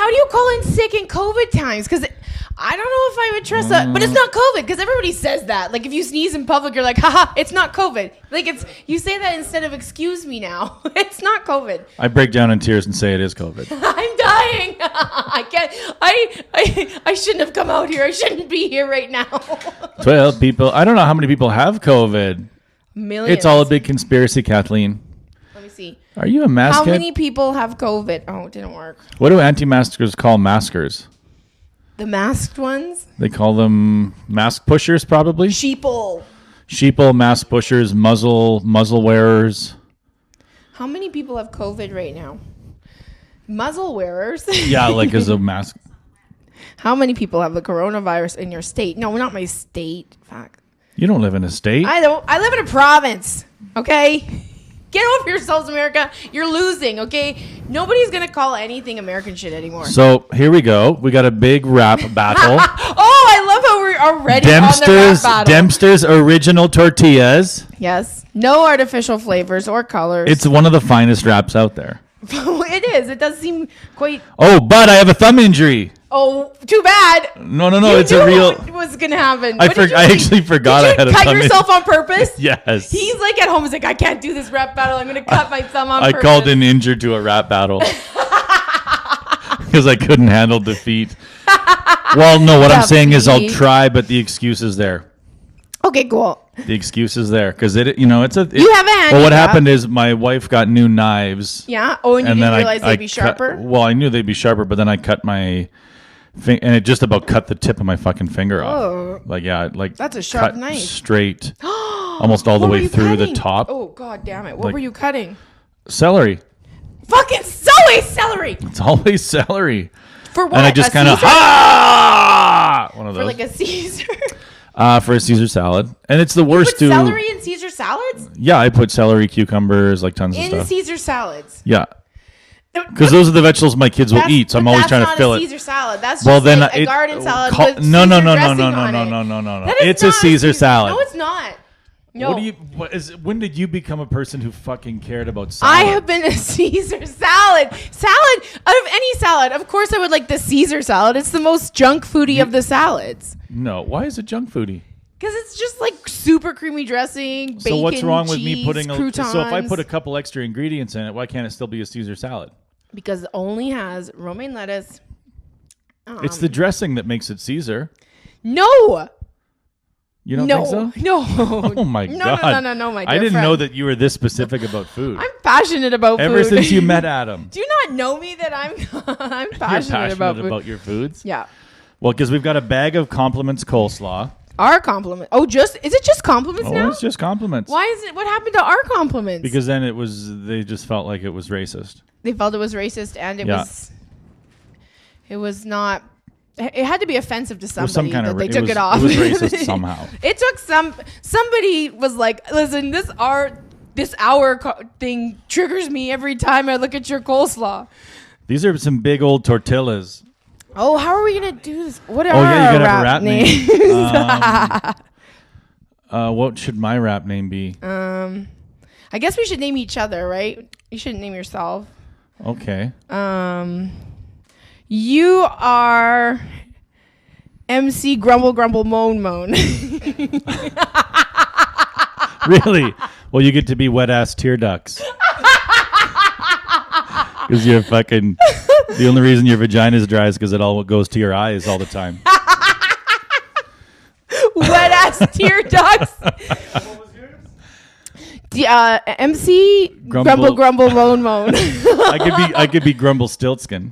how do you call in sick in COVID times? Because I don't know if I would trust that, but it's not COVID because everybody says that. Like if you sneeze in public, you're like, haha, it's not COVID. Like you say that instead of excuse me now. It's not COVID. I break down in tears and say it is COVID. I'm dying. I can't. I shouldn't have come out here. I shouldn't be here right now. 12 people. I don't know how many people have COVID. Millions. It's all a big conspiracy, Kathleen. Let me see. Are you a mask How head? many people have COVID? Oh, it didn't work. What do anti-maskers call maskers? The masked ones? They call them mask pushers, probably. Sheeple, mask pushers, muzzle wearers. How many people have COVID right now? Muzzle wearers? Yeah, like as a mask. How many people have the coronavirus in your state? No, not my state. Fuck. You don't live in a state. I don't. I live in a province. Okay? Get over yourselves, America. You're losing, okay? Nobody's going to call anything American shit anymore. So here we go. We got a big rap battle. Oh, I love how we're already on the rap battle. Dempster's original tortillas. Yes. No artificial flavors or colors. It's one of the finest raps out there. It is. It does seem quite... Oh, but I have a thumb injury. Oh, too bad. No. You It's knew a real... what was going to happen. I actually forgot I had a thumb injury. Did you cut yourself on purpose? Yes. He's like at home. He's like, I can't do this rap battle. I'm going to cut my thumb on I purpose. called in injured to a rap battle. Because I couldn't handle defeat. Well, no, what I'm saying is I'll try, but the excuse is there. Okay, cool. The excuse is there. Because, you have a handicap. Well, what happened is my wife got new knives. Yeah? Oh, and you didn't realize they'd be sharper? Well, I knew they'd be sharper, but then I cut my... and it just about cut the tip of my fucking finger off. Oh. That's a sharp cut knife. Straight. Almost all the way through the top. Oh, God damn it. What were you cutting? Celery. Fucking celery! It's always celery. For what? And I just kind of, one of those. For like a Caesar? For a Caesar salad. And it's the worst You put celery in Caesar salads? Yeah, I put celery, cucumbers, like tons of stuff. In Caesar salads? Yeah. Because those are the vegetables my kids will eat, so I'm always trying to fill it. That's not a Caesar salad. That's just like a garden salad with Caesar dressing on it. It's a Caesar salad. No, it's not. No. When did you become a person who fucking cared about salad? I have been a Caesar salad. Salad, out of any salad, of course I would like the Caesar salad. It's the most junk foodie of the salads. No, why is it junk foodie? Because it's just like super creamy dressing, bacon, so what's wrong with cheese, me putting croutons. So if I put a couple extra ingredients in it, why can't it still be a Caesar salad? Because it only has romaine lettuce. It's the dressing that makes it Caesar. No. You don't think so? No. Oh my God. No, my dear I didn't friend. know that you were this specific about food. I'm passionate about food. Ever since you met Adam. Do you not know me that I'm passionate You're about food? your foods? Yeah. Well, because we've got a bag of compliments coleslaw. Our compliment. Oh, is it just compliments now? It's just compliments. Why is it? What happened to our compliments? Because then they just felt like it was racist. They felt it was racist, and it was not. It had to be offensive to somebody that they took it off. It was racist somehow. It took somebody was like, listen, this hour thing triggers me every time I look at your coleslaw. These are some big old tortillas. Oh, how are we gonna do this? What are you gotta our have a rap names? What should my rap name be? I guess we should name each other, right? You shouldn't name yourself. Okay. You are MC Grumble Grumble Moan Moan. Really? Well, you get to be wet ass tear ducts. Because you're fucking. The only reason your vagina is dry is because it all goes to your eyes all the time. Wet ass tear ducts. What was yours? MC Grumble Grumble Moan Moan. I could be Grumble Stiltskin.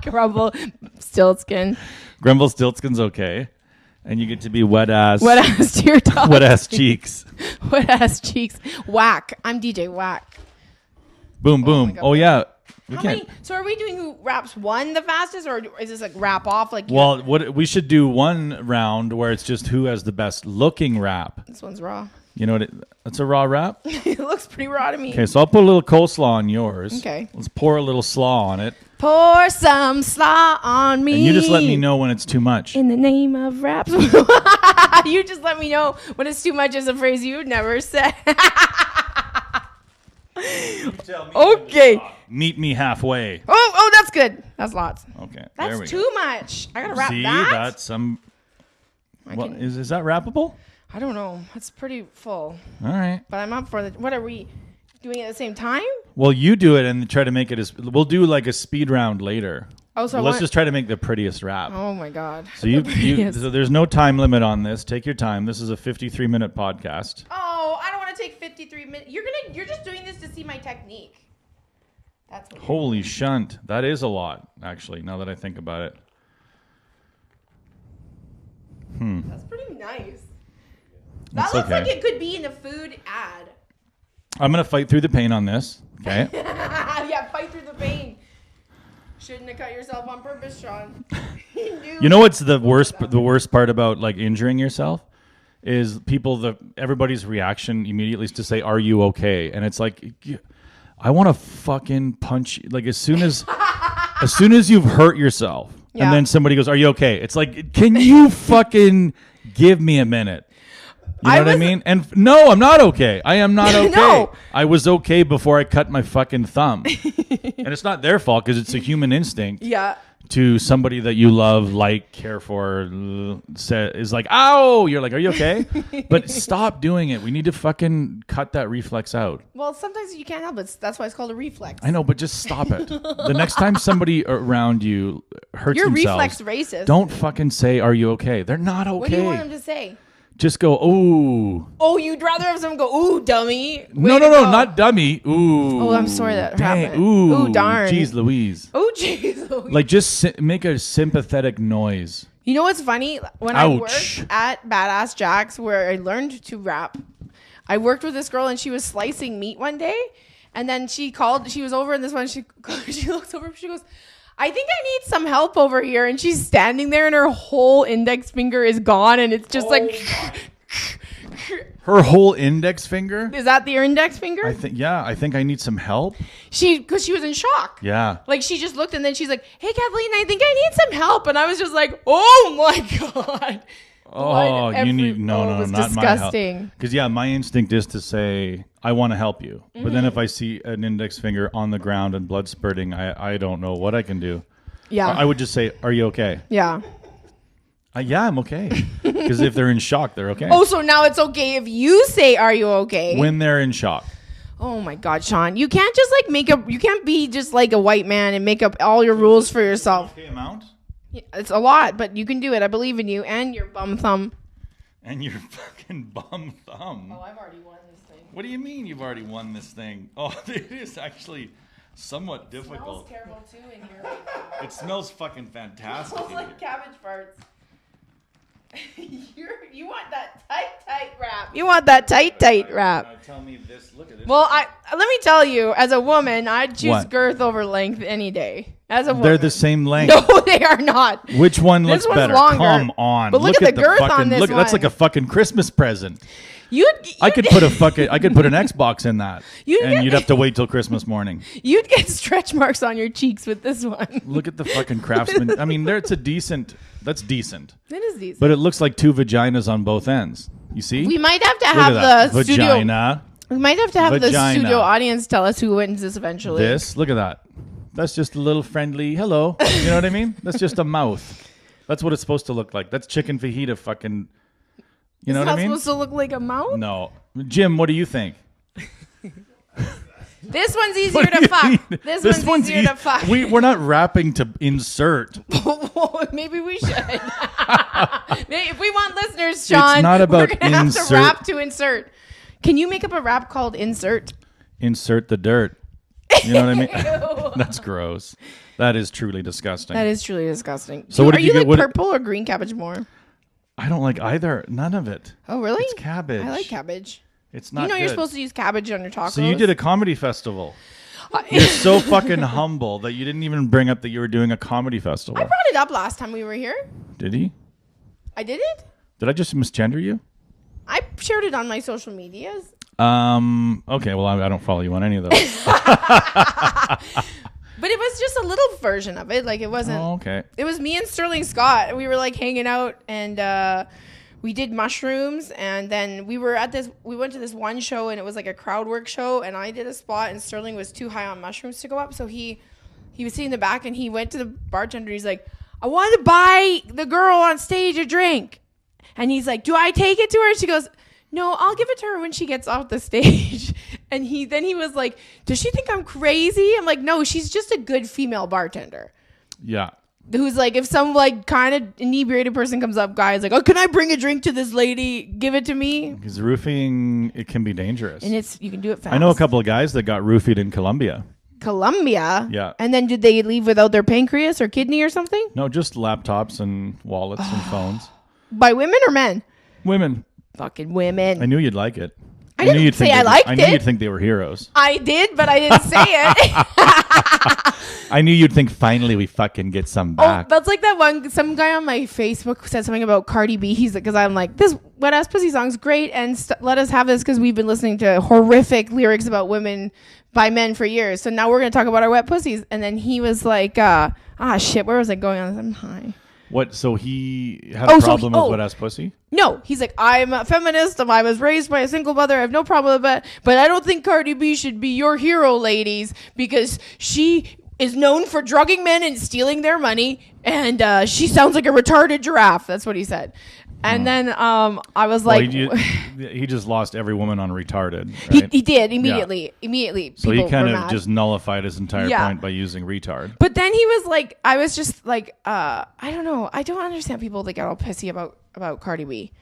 Grumble Stiltskin. Grumble Stiltskin's okay. And you get to be wet ass tear ducts. Wet ass cheeks. Wet ass cheeks. Whack. I'm DJ Whack. Boom, boom. Oh, yeah. So are we doing who raps one the fastest, or is this like rap off? We should do one round where it's just who has the best looking rap. This one's raw. You know what? It's a raw rap? It looks pretty raw to me. Okay, so I'll put a little coleslaw on yours. Okay. Let's pour a little slaw on it. Pour some slaw on me. And you just let me know when it's too much. In the name of rap. You just let me know when it's too much is a phrase you would never say. tell me Okay. Meet me halfway. Oh, that's good. That's lots. Okay. That's there we too much. I gotta wrap See, that. that's some. What is that wrappable? I don't know. It's pretty full. All right. But I'm up for the. What are we doing at the same time? Well, you do it and try to make it as. We'll do like a speed round later. Oh, so let's just try to make the prettiest wrap. Oh my God. So so there's no time limit on this. Take your time. This is a 53-minute podcast. Oh, I don't want to take 53 minutes. You're just doing this to see my technique. That's what Holy shunt. That is a lot, actually, now that I think about it. That's pretty nice. That looks like it could be in a food ad. I'm going to fight through the pain on this. Okay. Yeah, fight through the pain. Shouldn't have cut yourself on purpose, Sean. You know what's the worst part about like injuring yourself is everybody's reaction immediately is to say, "Are you okay?" And it's like, I want to fucking punch you. Like as soon as you've hurt yourself, and then somebody goes, "Are you okay?" It's like, can you fucking give me a minute? You know what I mean? And no, I'm not okay. I am not okay. No. I was okay before I cut my fucking thumb. And it's not their fault because it's a human instinct. Yeah. To somebody that you love, like, care for, is like, ow! You're like, are you okay? But stop doing it. We need to fucking cut that reflex out. Well, sometimes you can't help it. That's why it's called a reflex. I know, but just stop it. The next time somebody around you hurts You're themselves, reflex racist. don't fucking say, are you okay? They're not okay. What do you want them to say? Just go, ooh. Oh, you'd rather have someone go, ooh, dummy. No, not dummy. Ooh. Oh, I'm sorry that happened. Ooh, darn. Jeez Louise. Oh, jeez Louise. Like, just make a sympathetic noise. You know what's funny? When I worked at Badass Jack's, where I learned to rap, I worked with this girl and she was slicing meat one day. And then she was over in this one. She looks over, she goes, I think I need some help over here. And she's standing there and her whole index finger is gone. And it's just her whole index finger? Is that your index finger? I think I need some help. Because she was in shock. Yeah. Like she just looked and then she's like, hey, Kathleen, I think I need some help. And I was just like, oh my God. Oh, you need, no, not disgusting. My help. Because my instinct is to say, I want to help you. Mm-hmm. But then if I see an index finger on the ground and blood spurting, I don't know what I can do. Yeah. I would just say, are you okay? Yeah. Yeah, I'm okay. Because if they're in shock, they're okay. Oh, so now it's okay if you say, are you okay? When they're in shock. Oh my God, Sean. You can't just you can't be just like a white man and make up all your rules for yourself. Okay amount? Yeah, it's a lot, but you can do it. I believe in you and your bum thumb. And your fucking bum thumb. Oh, I've already won this thing. What do you mean you've already won this thing? Oh, it is actually somewhat difficult. It smells terrible too in here right now. It smells fucking fantastic. It smells like cabbage farts. You want that tight wrap. You want that tight wrap. Now tell me this. Look at this. Well, let me tell you, as a woman, I'd choose girth over length any day. As a woman. They're the same length. No, they are not. Which one looks better? Longer. Come on. But look at the girth on this one. That's like a fucking Christmas present. I could put an Xbox in that, and you'd have to wait till Christmas morning. You'd get stretch marks on your cheeks with this one. Look at the fucking Craftsman. I mean, that's decent. It is decent. But it looks like two vaginas on both ends. You see? We might have to have the vagina. We might have to have the studio audience tell us who wins this eventually. Look at that. That's just a little friendly hello. You know what I mean? That's just a mouth. That's what it's supposed to look like. That's chicken fajita fucking. You know what I mean? It's supposed to look like a mouth? No. Jim, what do you think? This one's easier to fuck. This one's easier to fuck. We're not rapping to insert. Maybe we should. If we want listeners, Sean, it's not about we're gonna have to rap to insert. Can you make up a rap called Insert? Insert the dirt. You know what I mean? That's gross. That is truly disgusting. That is truly disgusting. So are you like purple or green cabbage more? I don't like either. None of it. Oh, really? It's cabbage. I like cabbage. It's not good. You're supposed to use cabbage on your tacos. So you did a comedy festival. You're so fucking humble that you didn't even bring up that you were doing a comedy festival. I brought it up last time we were here. Did he? I did it? Did I just misgender you? I shared it on my social medias. Okay, well, I don't follow you on any of those. But it was just a little version of it. Like, it wasn't. Oh, okay. It was me and Sterling Scott. We were like hanging out and we did mushrooms, and then we went to this one show, and it was like a crowd work show, and I did a spot, and Sterling was too high on mushrooms to go up, so he was sitting in the back, and he went to the bartender. He's like, I want to buy the girl on stage a drink. And he's like, do I take it to her? She goes, no, I'll give it to her when she gets off the stage. And he was like, does she think I'm crazy? I'm like, no, she's just a good female bartender. Yeah. Who's like, if some like kind of inebriated person comes up, guy's like, oh, can I bring a drink to this lady? Give it to me. Because roofing, it can be dangerous. And you can do it fast. I know a couple of guys that got roofied in Colombia. Colombia? Yeah. And then did they leave without their pancreas or kidney or something? No, just laptops and wallets and phones. By women or men? Women. Fucking women. I knew you'd like it. I didn't say I liked it. I knew you'd think they were heroes. I did, but I didn't say it. I knew you'd think finally we fucking get some back. Oh, that's like that one. Some guy on my Facebook said something about Cardi B. He's like, because I'm like, this Wet Ass Pussy song's great, and let us have this because we've been listening to horrific lyrics about women by men for years. So now we're gonna talk about our wet pussies. And then he was like, shit, where was I going on this? I'm high. What? So he had a problem with wet ass pussy? No, he's like, I'm a feminist. I was raised by a single mother. I have no problem with it. But I don't think Cardi B should be your hero, ladies, because she is known for drugging men and stealing their money. And she sounds like a retarded giraffe. That's what he said. And then I was like... he just lost every woman on retarded, right? He did, immediately. Yeah. Immediately. So he kind of just nullified his entire point by using retard. But then he was like... I was just like... I don't know. I don't understand people that get all pissy about Cardi B.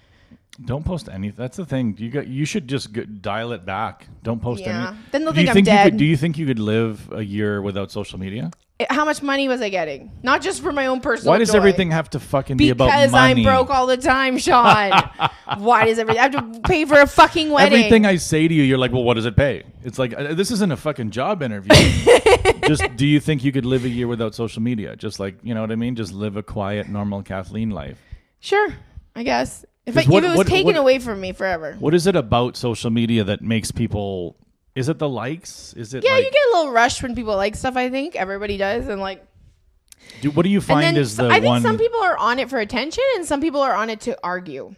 Don't post anything. That's the thing. You should just dial it back. Don't post anything. Then they'll think I'm dead. Do you think you could live a year without social media? How much money was I getting? Not just for my own personal Why does joy. everything have to fucking be about money? Because I'm broke all the time, Sean. Why does everything... I have to pay for a fucking wedding. Everything I say to you, you're like, well, what does it pay? It's like, this isn't a fucking job interview. Just, do you think you could live a year without social media? Just like, you know what I mean? Just live a quiet, normal Kathleen life. Sure, I guess. If it was taken away from me forever. What is it about social media that makes people... Is it the likes? Is it? Yeah, you get a little rush when people like stuff. I think everybody does, and like. What do you find is the one? I think some people are on it for attention, and some people are on it to argue.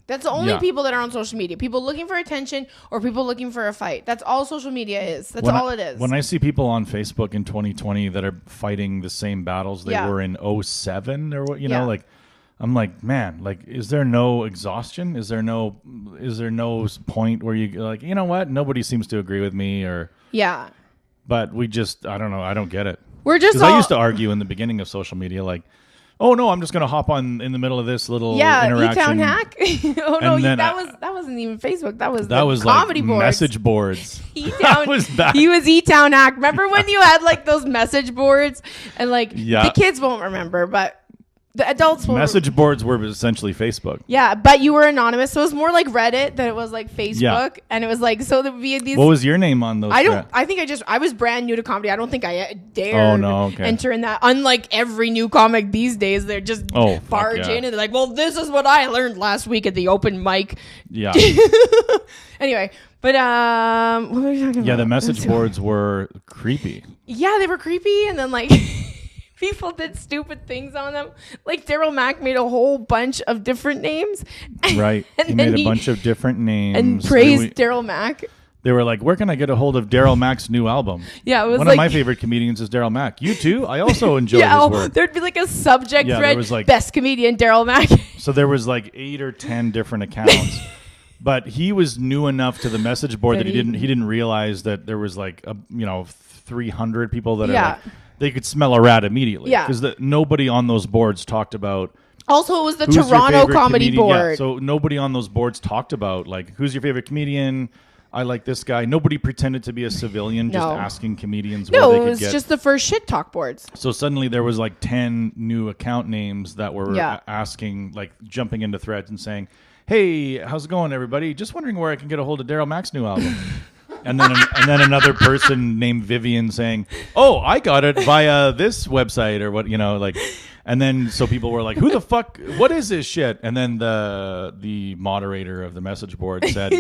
That's the only people that are on social media. People looking for attention or people looking for a fight. That's all social media is. That's all it is. When I see people on Facebook in 2020 that are fighting the same battles they were in 2007 or what, you know, like. I'm like, man, like, is there no exhaustion? Is there no point where you like, you know what? Nobody seems to agree with me but we just, I don't know. I don't get it. I used to argue in the beginning of social media, like, oh no, I'm just going to hop on in the middle of this little interaction. E-Town hack. Oh no, that wasn't even Facebook. That was comedy like boards. Message boards. E-Town, was back. He was E-Town hack. Remember when you had like those message boards and like the kids won't remember, but the adults will. Message boards were essentially Facebook. Yeah, but you were anonymous, so it was more like Reddit than it was like Facebook, and it was like so there would be these. What was your name on those? I think I was brand new to comedy. I don't think I dared enter in that. Unlike every new comic these days, they're just barge in and they're like, "Well, this is what I learned last week at the open mic." Yeah. Anyway, but what were we talking about? Yeah, the message boards were creepy. Yeah, they were creepy, and then like. People did stupid things on them. Like Daryl Mack made a whole bunch of different names. Right. He made a bunch of different names. And praised Daryl Mack. They were like, where can I get a hold of Daryl Mack's new album? Yeah, it was one of my favorite comedians is Daryl Mack. You too? I also enjoy his work. There'd be like a subject thread, there was like, best comedian Daryl Mack. So there was like 8 or 10 different accounts. But he was new enough to the message board that he didn't realize that there was like 300 people that are like, they could smell a rat immediately. Yeah. Because nobody on those boards talked about... Also, it was the Toronto Comedy Board. Yeah, so nobody on those boards talked about, like, who's your favorite comedian? I like this guy. Nobody pretended to be a civilian just asking comedians where they could get... No, it was just the first shit talk boards. So suddenly there was like 10 new account names that were asking, like, jumping into threads and saying, hey, how's it going, everybody? Just wondering where I can get a hold of Daryl Mack's new album. And then another person named Vivian saying, "Oh, I got it via this website or what, like." And then so people were like, "Who the fuck? What is this shit?" And then the moderator of the message board said,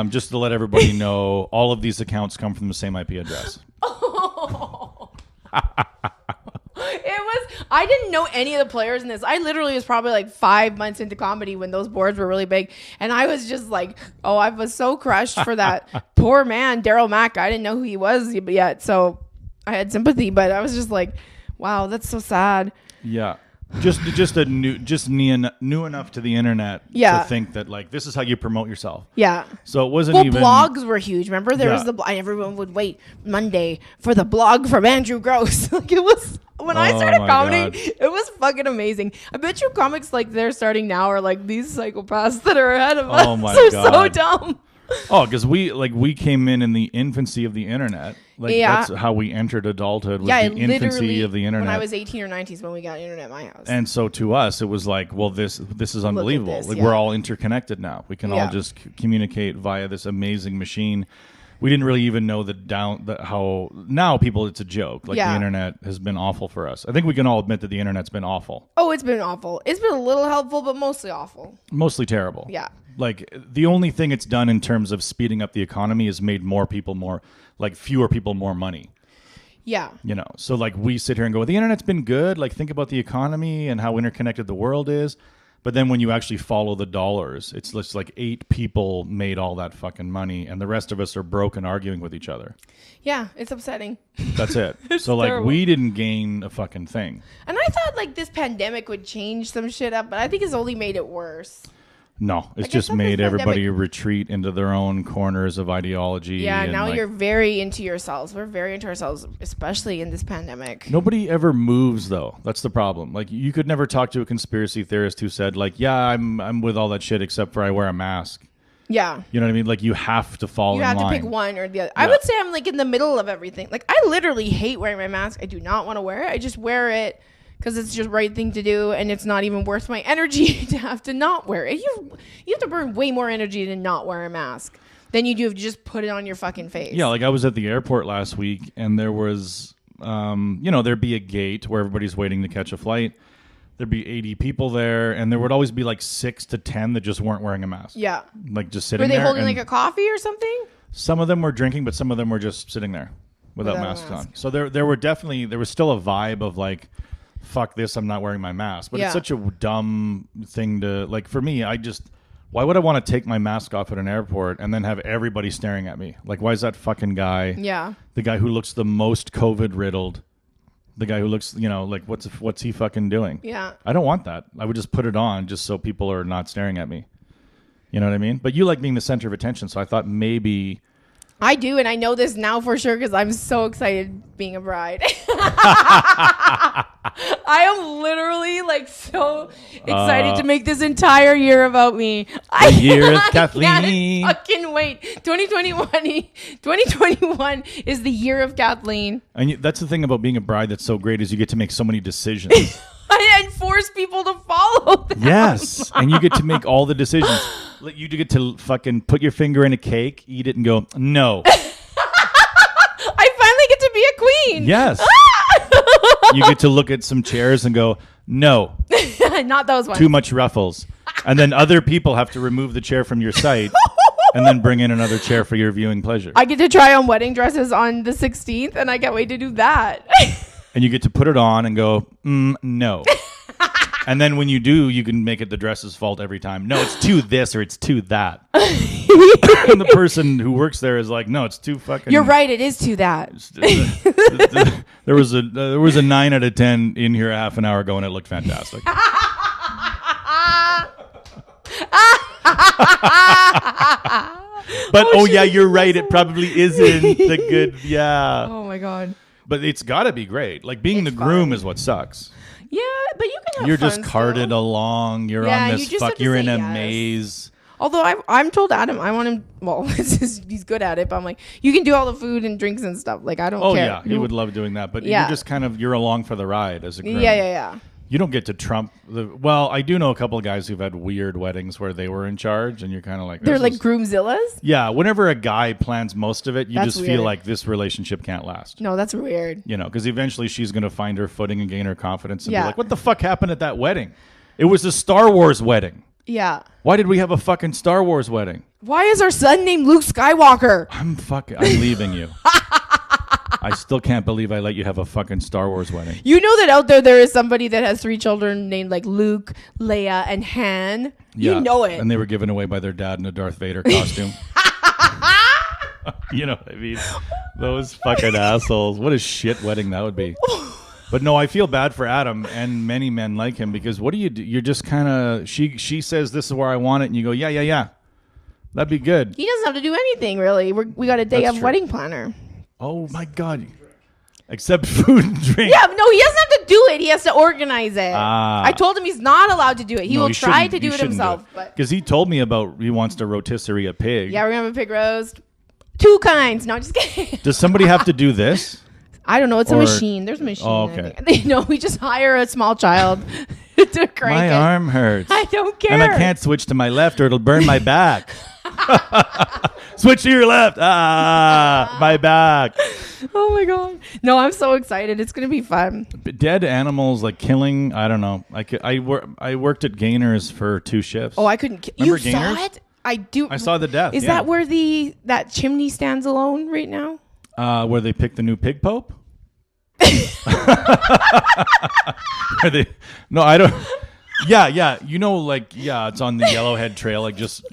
"Just to let everybody know, all of these accounts come from the same IP address." I didn't know any of the players in this. I literally was probably like 5 months into comedy when those boards were really big. And I was just like, oh, I was so crushed for that poor man, Daryl Mack. I didn't know who he was yet. So I had sympathy, but I was just like, wow, that's so sad. Yeah. Just new enough to the internet to think that like this is how you promote yourself. Yeah. So it wasn't even blogs were huge. Remember there was everyone would wait Monday for the blog from Andrew Gross. Like it was when I started comedy, it was fucking amazing. I bet you comics like they're starting now are like these psychopaths that are ahead of us. Oh my God. They're so dumb. Oh, because we came in the infancy of the internet. Like that's how we entered adulthood. Was the infancy of the internet. When I was 18 or 19 is when we got internet at my house. And so to us, it was like, well, this is unbelievable. This, we're all interconnected now. We can all just communicate via this amazing machine. We didn't really even know how now people. It's a joke. Like the internet has been awful for us. I think we can all admit that the internet's been awful. Oh, it's been awful. It's been a little helpful, but mostly awful. Mostly terrible. Yeah. Like the only thing it's done in terms of speeding up the economy is made fewer people more money. Yeah. You know, so like we sit here and go, well, the internet's been good. Like think about the economy and how interconnected the world is. But then when you actually follow the dollars, it's just like 8 people made all that fucking money and the rest of us are broke and arguing with each other. Yeah, it's upsetting. That's it. So like terrible. We didn't gain a fucking thing. And I thought like this pandemic would change some shit up, but I think it's only made it worse. No, it's just made everybody retreat into their own corners of ideology. Yeah, and now you're very into yourselves. We're very into ourselves, especially in this pandemic. Nobody ever moves, though. That's the problem. Like, you could never talk to a conspiracy theorist who said, like, yeah, I'm with all that shit except for I wear a mask. Yeah. You know what I mean? Like, you have to fall in line. You have to pick one or the other. Yeah. I would say I'm, like, in the middle of everything. Like, I literally hate wearing my mask. I do not want to wear it. I just wear it because it's just the right thing to do, and it's not even worth my energy to have to not wear it. You have to burn way more energy to not wear a mask than you do if you just put it on your fucking face. Yeah, like I was at the airport last week, and there was, there'd be a gate where everybody's waiting to catch a flight. There'd be 80 people there, and there would always be like 6 to 10 that just weren't wearing a mask. Yeah. Like just sitting there. Were they there holding like a coffee or something? Some of them were drinking, but some of them were just sitting there without masks on. So there was still a vibe of like, fuck this, I'm not wearing my mask. But it's such a dumb thing to, like, for me, why would I want to take my mask off at an airport and then have everybody staring at me? Like, why is that fucking guy, the guy who looks the most COVID riddled, the guy who looks, like, what's he fucking doing? Yeah. I don't want that. I would just put it on just so people are not staring at me. You know what I mean? But you like being the center of attention, so I thought maybe... I do, and I know this now for sure because I'm so excited being a bride. I am literally like so excited to make this entire year about me. The year of Kathleen. I can't fucking wait. 2021 is the year of Kathleen. And that's the thing about being a bride that's so great is you get to make so many decisions. And force people to follow them. Yes, and you get to make all the decisions. You get to fucking put your finger in a cake, eat it, and go, no. I finally get to be a queen. Yes. You get to look at some chairs and go, no. Not those ones. Too much ruffles. And then other people have to remove the chair from your sight and then bring in another chair for your viewing pleasure. I get to try on wedding dresses on the 16th, and I can't wait to do that. And you get to put it on and go, no. And then when you do, you can make it the dress's fault every time. No, it's too this or it's too that. And the person who works there is like, no, it's too fucking... You're right, it is too that. There was a 9 out of 10 in here a half an hour ago, and it looked fantastic. But, yeah, you're right. It probably isn't the good... Yeah. Oh, my God. But it's got to be great. Like, being the groom is what sucks. Yeah, but you can have You're fun just carted still. Along. You're on this you're in a maze. Although I'm told Adam, I want him, well, he's good at it, but I'm like, you can do all the food and drinks and stuff. Like, I don't care. Oh, yeah, he would love doing that. But you're just you're along for the ride as a groom. Yeah. You don't get to trump well, I do know a couple of guys who've had weird weddings where they were in charge, and you're kind of like... They're like groomzillas? Yeah, whenever a guy plans most of it, you just feel like this relationship can't last. No, that's weird. Because eventually she's going to find her footing and gain her confidence and be like, what the fuck happened at that wedding? It was a Star Wars wedding. Yeah. Why did we have a fucking Star Wars wedding? Why is our son named Luke Skywalker? I'm leaving you. I still can't believe I let you have a fucking Star Wars wedding. You know that out there is somebody that has 3 children named like Luke, Leia, and Han. Yeah, you know it. And they were given away by their dad in a Darth Vader costume. You know what I mean? Those fucking assholes. What a shit wedding that would be. But no, I feel bad for Adam and many men like him because what do you do? You're just kind of, she says this is where I want it. And you go, yeah. That'd be good. He doesn't have to do anything, really. We got a day of wedding planner. Oh, my God. Except food and drink. Yeah, no, he doesn't have to do it. He has to organize it. I told him he's not allowed to do it. He will try to do it himself. Because he told me about he wants to rotisserie a pig. Yeah, we're going to have a pig roast. 2 kinds. No, just kidding. Does somebody have to do this? I don't know. It's a machine. There's a machine. Oh, okay. No, we just hire a small child to crank my it. Arm hurts. I don't care. And I can't switch to my left or it'll burn my back. Switch to your left. My back. Oh my God. No, I'm so excited. It's going to be fun. Dead animals, like killing, I don't know. I worked at Gainers for 2 shifts. Oh, I couldn't. You saw it? I do. I saw the death. Is that where that chimney stands alone right now? Where they picked the new pig pope? No, I don't. Yeah. You know, it's on the Yellowhead Trail, just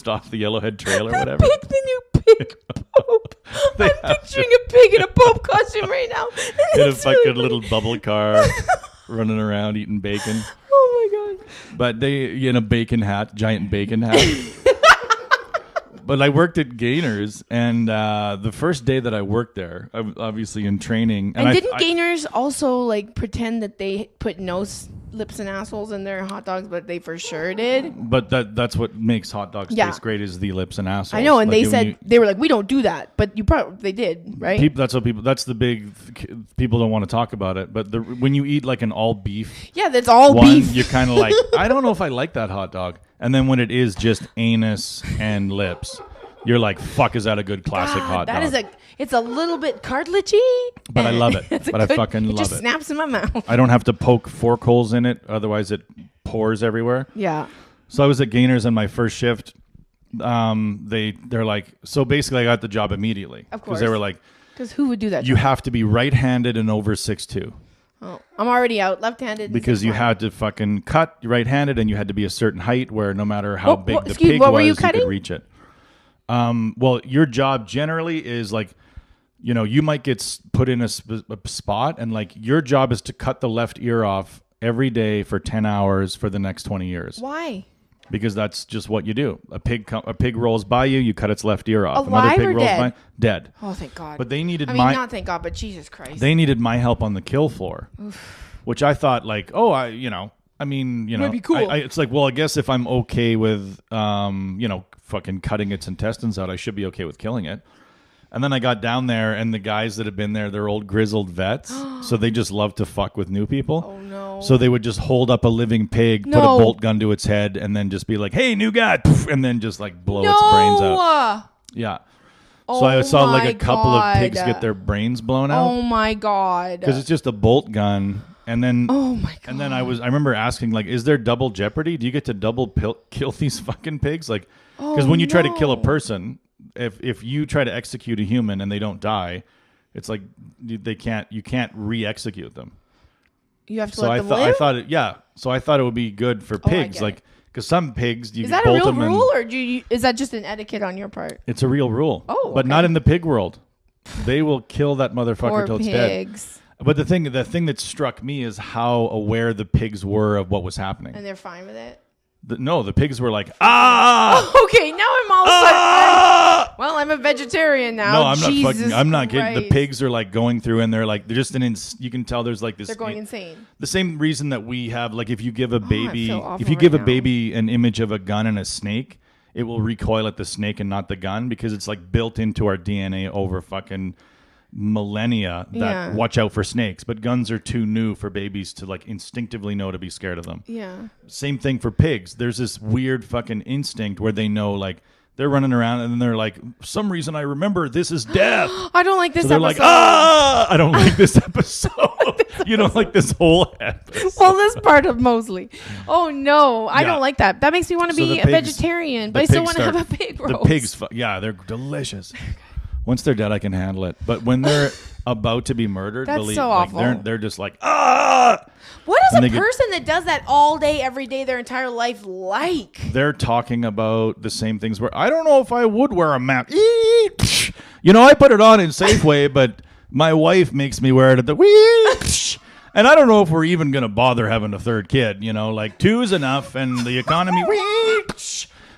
off the Yellowhead Trail or whatever. Pick the new pig pope. I'm picturing a pig in a pope costume right now. In a fucking little bubble car, running around eating bacon. Oh my God. But they in a bacon hat, giant bacon hat. But I worked at Gainers, and the first day that I worked there, I was obviously in training. And didn't Gainers also pretend that they put nose, lips, and assholes in their hot dogs, but they for sure did? But that's what makes hot dogs taste great is the lips and assholes. I know, and they said they were like, we don't do that, but they did, right? That's the big people don't want to talk about it. But when you eat like an all beef, that's all beef. You're kind of like, I don't know if I like that hot dog. And then when it is just anus and lips, you're like, fuck, is that a good classic hot dog? It's a little bit cartilagey. But I love it. I fucking love it. It just snaps in my mouth. I don't have to poke fork holes in it. Otherwise it pours everywhere. Yeah. So I was at Gainers on my first shift. They're like, so basically I got the job immediately. Of course. Because they were like, because who would do that? You have to be right-handed and over 6'2". Oh, I'm already out left-handed. Because you had to fucking cut right-handed and you had to be a certain height where no matter how big the pig was, you could reach it. Well, your job generally is you might get put in a spot and your job is to cut the left ear off every day for 10 hours for the next 20 years. Why? Because that's just what you do. A pig rolls by you cut its left ear off. Alive or dead? Dead. Oh, thank God. But they needed not thank God, but Jesus Christ. They needed my help on the kill floor. Oof. Which I thought might be cool. It's like, well, I guess if I'm okay with, fucking cutting its intestines out, I should be okay with killing it. And then I got down there, and the guys that have been there, they're old grizzled vets, so they just love to fuck with new people. Oh, no. So they would just hold up a living pig, put a bolt gun to its head, and then just be like, hey, new guy, and then just blow its brains out. Yeah. So I saw a couple of pigs get their brains blown out. Oh, my God. Because it's just a bolt gun. And then, oh my God. And then I remember asking, is there double jeopardy? Do you get to double kill these fucking pigs? Because when you try to kill a person, if you try to execute a human and they don't die, it's like you can't re-execute them. You have to let them live? So I thought it would be good for pigs, because some pigs is that a real rule, or is that just an etiquette on your part? It's a real rule. Oh, but not in the pig world. They will kill that motherfucker till it's dead. But the thing that struck me is how aware the pigs were of what was happening. And they're fine with it? The pigs were like, ah! Oh, okay, now I'm all ah! Well, I'm a vegetarian now. No, I'm not kidding. The pigs are going through and they're just you can tell there's this. They're going insane. The same reason that we have, if you give a baby, a baby an image of a gun and a snake, it will recoil at the snake and not the gun because it's built into our DNA over fucking millennia that watch out for snakes, but guns are too new for babies to instinctively know to be scared of them. Yeah. Same thing for pigs. There's this weird fucking instinct where they know they're running around and then they're like, for some reason I remember this is death. I don't like this episode. They're I don't like this episode. You don't like this whole episode. Well, this part of Mosley. Oh no, I don't like that. That makes me want to be a vegetarian, but I still want to have a pig roast. The pigs, they're delicious. Once they're dead, I can handle it. But when they're about to be murdered, That's so awful. They're just like, ah! What is a person that does that all day, every day, their entire life like? They're talking about the same things where, I don't know if I would wear a mask. You know, I put it on in Safeway, but my wife makes me wear it at the and I don't know if we're even going to bother having a third kid, you know, like 2 is enough and the economy.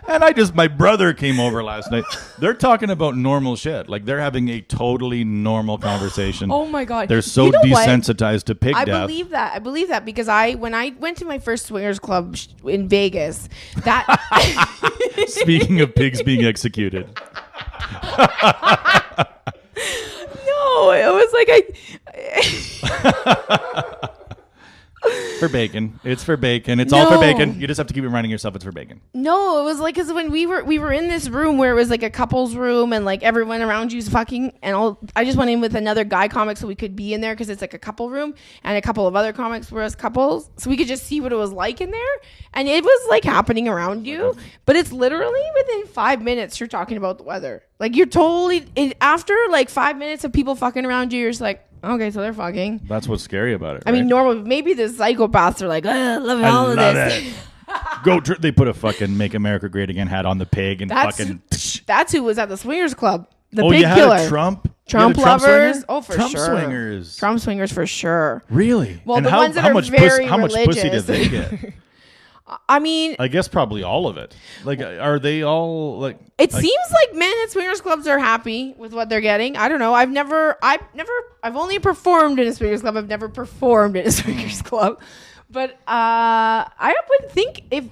And my brother came over last night. They're talking about normal shit. Like they're having a totally normal conversation. Oh my God. They're so desensitized to pig death. I believe that because when I went to my first swingers club in Vegas, that. Speaking of pigs being executed. No, it was like for bacon. It's for bacon. It's all for bacon. You just have to keep reminding yourself it's for bacon. No, it was like because when we were in this room where it was like a couple's room and like everyone around you's fucking and I just went in with another guy comic so we could be in there because it's like a couple room and a couple of other comics were as couples so we could just see what it was like in there and it was like happening around you, but it's literally within 5 minutes you're talking about the weather. Like you're totally after like 5 minutes of people fucking around you, you're just like. Okay, so they're fucking. That's what's scary about it. I mean, normal. Maybe the psychopaths are like, I love all of this. They put a fucking "Make America Great Again" hat on the pig and fucking. That's who was at the swingers club. The pig you had killer. A Trump lovers. Swinger? Oh, for Trump sure. swingers. Trump swingers for sure. Really? Well, and the ones that are very how much religious. pussy did they get? I mean, I guess probably all of it. Like, are they all like? It seems like men at swingers clubs are happy with what they're getting. I don't know. I've only performed in a swingers club. I've never performed in a swingers club, but I would think if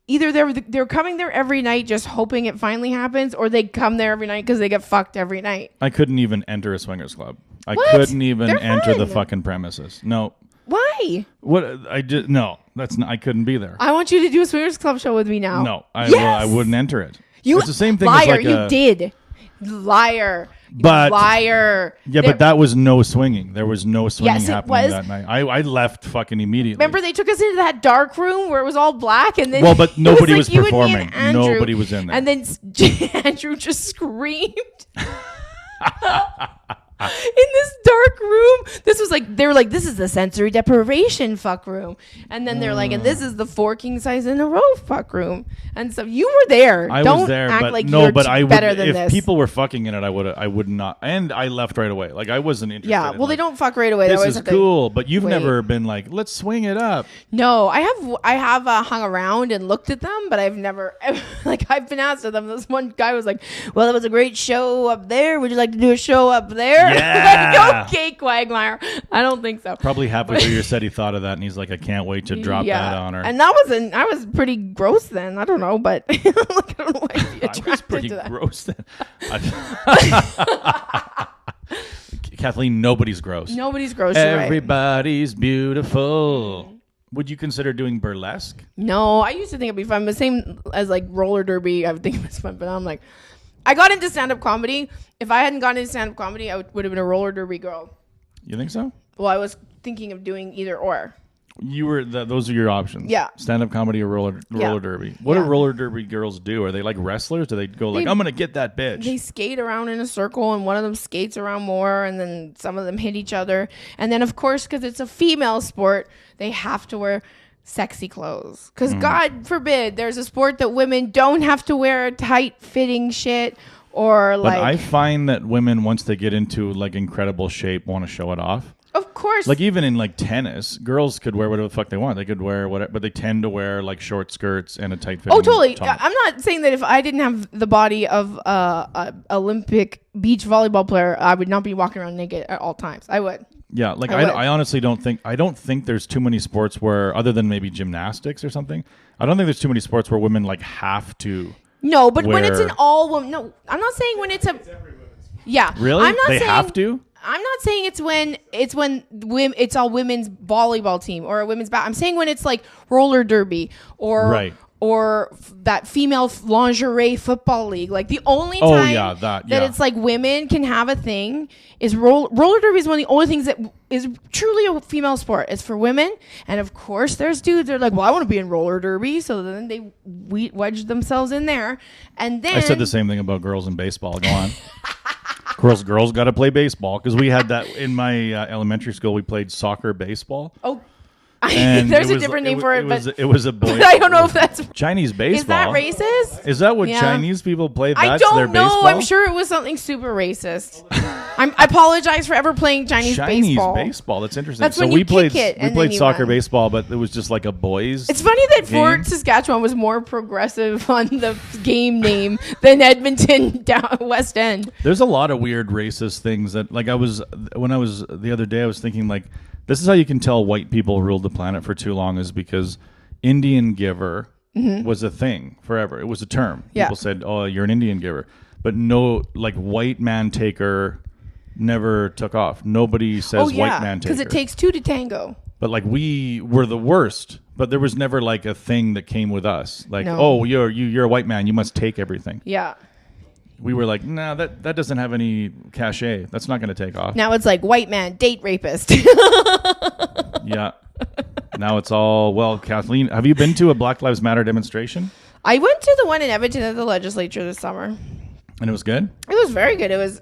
either they're coming there every night just hoping it finally happens, or they come there every night because they get fucked every night. I couldn't even enter a swingers club. I What? couldn't even They're enter fun. the fucking premises. No. Why? What I just no. That's not. I couldn't be there. I want you to do a swingers club show with me now. No, Yes! I wouldn't enter it. It's the same thing liar, as like you did. Liar. But liar. Yeah, but that was no swinging. There was no swinging Yes, it happening was. that night. I left fucking immediately. Remember they took us into that dark room where it was all black and then Well, but nobody it was like you and me performing. and Andrew, Nobody was in there. And then Andrew just screamed. In this dark room, this was like they were like, this is the sensory deprivation fuck room, and then they're like, and this is the 4 king size in a row fuck room, and so you were there. I Don't was there, act but like no, you're but I would. better than If this. people were fucking in it, I would not. And I left right away. Like I wasn't interested. Yeah, in, well, they like, don't fuck right away. They This always is have to cool, but you've wait. never been like, let's swing it up. No, I have hung around and looked at them, but I've never like I've been asked to them. This one guy was like, "Well, it was a great show up there. Would you like to do a show up there?" Yeah. Like, okay, Quagmire. I don't think so. Probably halfway through your set, he thought of that, and he's like, I can't wait to drop that on her. And I was pretty gross then. I don't know, but like, I don't know why I'd be I was attracted pretty to that. gross then. Kathleen, nobody's gross. Nobody's gross. You're right. Everybody's beautiful. Would you consider doing burlesque? No, I used to think it'd be fun. The same as like roller derby, I would think it was fun. But now I'm like, I got into stand-up comedy. If I hadn't gotten into stand-up comedy, I would have been a roller derby girl. You think so? Well, I was thinking of doing either or. You were those are your options. Yeah. Stand-up comedy or roller derby. What do roller derby girls do? Are they like wrestlers? Do they go like, I'm gonna get that bitch? They skate around in a circle, and one of them skates around more, and then some of them hit each other. And then, of course, because it's a female sport, they have to wear sexy clothes. Because God forbid, there's a sport that women don't have to wear tight-fitting shit or like. But I find that women, once they get into like incredible shape, want to show it off. Of course. Like even in like tennis, girls could wear whatever the fuck they want. They could wear whatever, but they tend to wear like short skirts and a tight fitting. Oh, totally. top. I'm not saying that if I didn't have the body of a Olympic beach volleyball player, I would not be walking around naked at all times. I would. Yeah, like I would. I honestly don't think there's too many sports where, other than maybe gymnastics or something, I don't think there's too many sports where women like have to. No, but when it's Where- an all woman, no, I'm not saying when it's a. Yeah, Really? I'm not They saying, have to? I'm not saying it's when it's all women's volleyball team or a women's I'm saying when it's like roller derby or Right. or that female lingerie football league. Like the only time that it's like women can have a thing is roller derby is one of the only things that is truly a female sport. It's for women. And of course there's dudes that are like, well, I want to be in roller derby. So then they wedge themselves in there. And then I said the same thing about girls in baseball. Go on. Girls got to play baseball, because we had that in my elementary school. We played soccer baseball. Oh, there's a different name for it, but it was a boy. I don't know if that's Chinese baseball. Is that racist? Is that what Chinese people play? That's I don't their know. baseball? I'm sure it was something super racist. I apologize for ever playing Chinese baseball. That's interesting. That's so when we played soccer won. Baseball, but it was just like a boys. It's funny that Fort Saskatchewan was more progressive on the game name than Edmonton down West End. There's a lot of weird racist things that, like, when I was the other day, I was thinking, like, this is how you can tell white people ruled the planet for too long, is because Indian giver was a thing forever. It was a term. Yeah. People said, oh, you're an Indian giver. But no, like, white man taker never took off. Nobody says white man taker. Because it takes two to tango. But, like, we were the worst. But there was never, like, a thing that came with us. Like, oh, you're a white man. You must take everything. Yeah. We were like, nah, that doesn't have any cachet. That's not going to take off. Now it's like white man, date rapist. Yeah. Now it's all, well, Kathleen, have you been to a Black Lives Matter demonstration? I went to the one in Edmonton at the legislature this summer. And it was good? It was very good. It was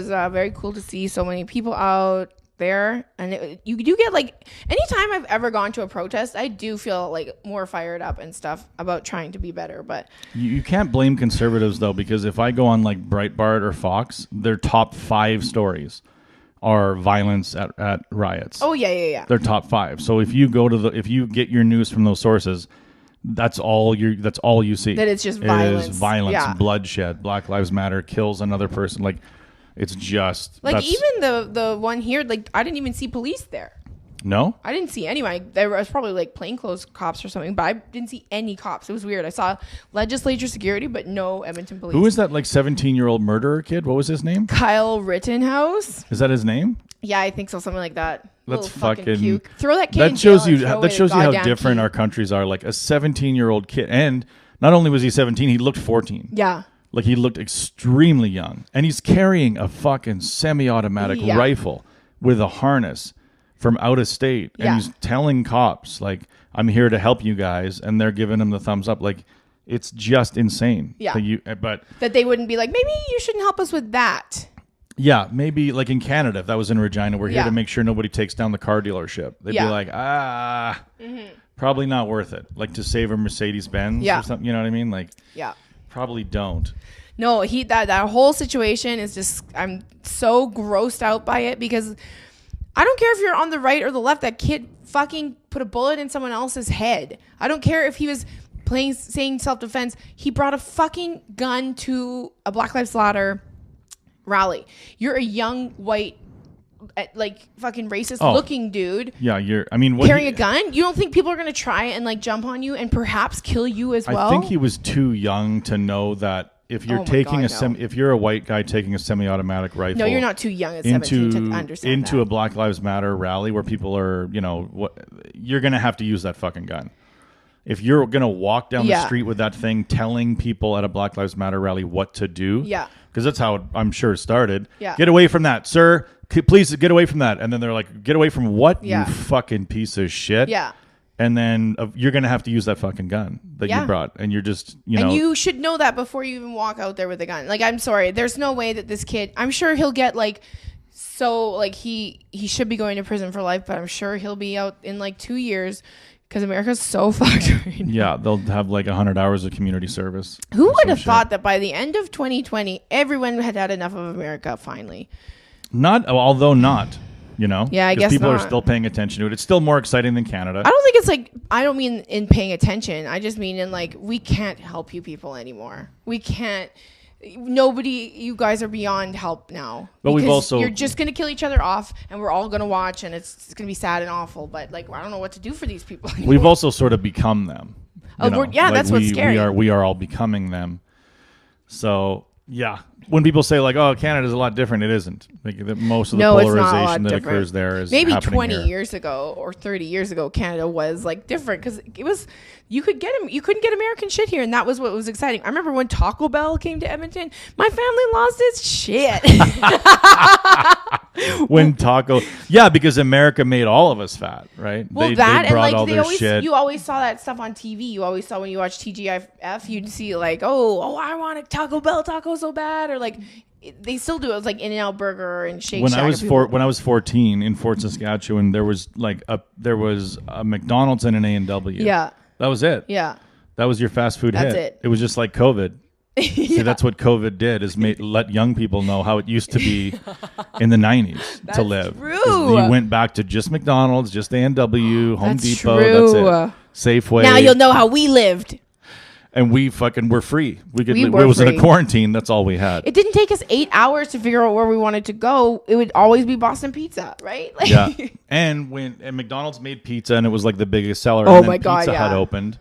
very cool to see so many people out there. And you do get, like, anytime I've ever gone to a protest, I do feel like more fired up and stuff about trying to be better. But you can't blame conservatives, though, because if I go on, like, Breitbart or Fox, their top 5 stories are violence at riots. Oh, yeah. They're top 5. So if you go to if you get your news from those sources, that's all you see. That it's just violence. It is violence, bloodshed, Black Lives Matter, kills another person. Like, it's just like, even the one here, like, I didn't even see police there. No? I didn't see anyone. There was probably like plainclothes cops or something, but I didn't see any cops. It was weird. I saw legislature security, but no Edmonton police. Who is that, like, 17-year-old murderer kid? What was his name? Kyle Rittenhouse. Is that his name? Yeah, I think so. Something like that. That's Little fucking fucking puke. Throw that kid in That jail shows you. and throw That shows you away the how goddamn different key. our countries are. Like, a 17-year-old kid, and not only was he 17, he looked 14. Yeah. Like, he looked extremely young, and he's carrying a fucking semi-automatic rifle with a harness from out of state, and he's telling cops, like, I'm here to help you guys, and they're giving him the thumbs up. Like, it's just insane. Yeah. But that they wouldn't be like, maybe you shouldn't help us with that. Yeah, maybe, like, in Canada, if that was in Regina, we're here to make sure nobody takes down the car dealership. They'd be like, probably not worth it. Like, to save a Mercedes-Benz or something, you know what I mean? Like, probably don't. No, that whole situation is just, I'm so grossed out by it, because I don't care if you're on the right or the left. That kid fucking put a bullet in someone else's head. I don't care if he was saying self-defense. He brought a fucking gun to a Black Lives Matter rally. You're a young white, like, fucking racist looking dude. Yeah, carrying a gun. You don't think people are going to try and, like, jump on you and perhaps kill you as well? I think he was too young to know that if you're if you're a white guy taking a semi-automatic rifle, no, you're not too young at 17 to understand into a Black Lives Matter rally where people are, you're gonna have to use that fucking gun. If you're gonna walk down the street with that thing, telling people at a Black Lives Matter rally what to do, because that's how I'm sure it started. Yeah. Get away from that, sir. Please get away from that. And then they're like, get away from what? You fucking piece of shit. Yeah. And then you're going to have to use that fucking gun that you brought. And you're just, And you should know that before you even walk out there with a gun. Like, I'm sorry. There's no way that this kid, I'm sure he'll get, like, so, like, he should be going to prison for life, but I'm sure he'll be out in, like, 2 years, because America's so fucked right now. Yeah, they'll have, like, 100 hours of community service. Who would have thought that by the end of 2020, everyone had had enough of America finally? Although not. Yeah, I guess people not. are still paying attention to it. It's still more exciting than Canada. I don't think it's like, I don't mean in paying attention. I just mean in, like, we can't help you people anymore. We can't. Nobody, you guys are beyond help now. But you're just going to kill each other off, and we're all going to watch, and it's going to be sad and awful. But, like, I don't know what to do for these people anymore. We've also sort of become them. That's what's scary. We are all becoming them. So Yeah. When people say like, "Oh, Canada's a lot different," it isn't. Like most of the No, it's not a lot polarization that different. occurs there is maybe happening 20 here. years ago or 30 years ago, Canada was like different because it was you couldn't get American shit here, and that was what was exciting. I remember when Taco Bell came to Edmonton, my family lost its shit. When because America made all of us fat, right? Well, they and brought like all their shit. you always saw that stuff on TV. You always saw when you watch TGIF, you'd see like, oh, I want a Taco Bell taco so bad, or like they still do it. It was like In-N-Out Burger and Shake When Shack. I was 14 in Fort Saskatchewan, there was a McDonald's and an A&W. Yeah. That was it. Yeah. That was your fast food That's hit. it. It was just like COVID. See, Yeah. that's what COVID did is let young people know how it used to be in the 90s to live. True. 'Cause you went back to just McDonald's, just A&W, Home That's Depot, true. that's it. Safeway. Now you'll know how we lived. And we fucking were free. We It were was in free. a quarantine. That's all we had. It didn't take us 8 hours to figure out where we wanted to go. It would always be Boston Pizza, right? Like, Yeah. And McDonald's made pizza and it was like the biggest seller. Oh and then my God, Pizza Hut yeah. opened.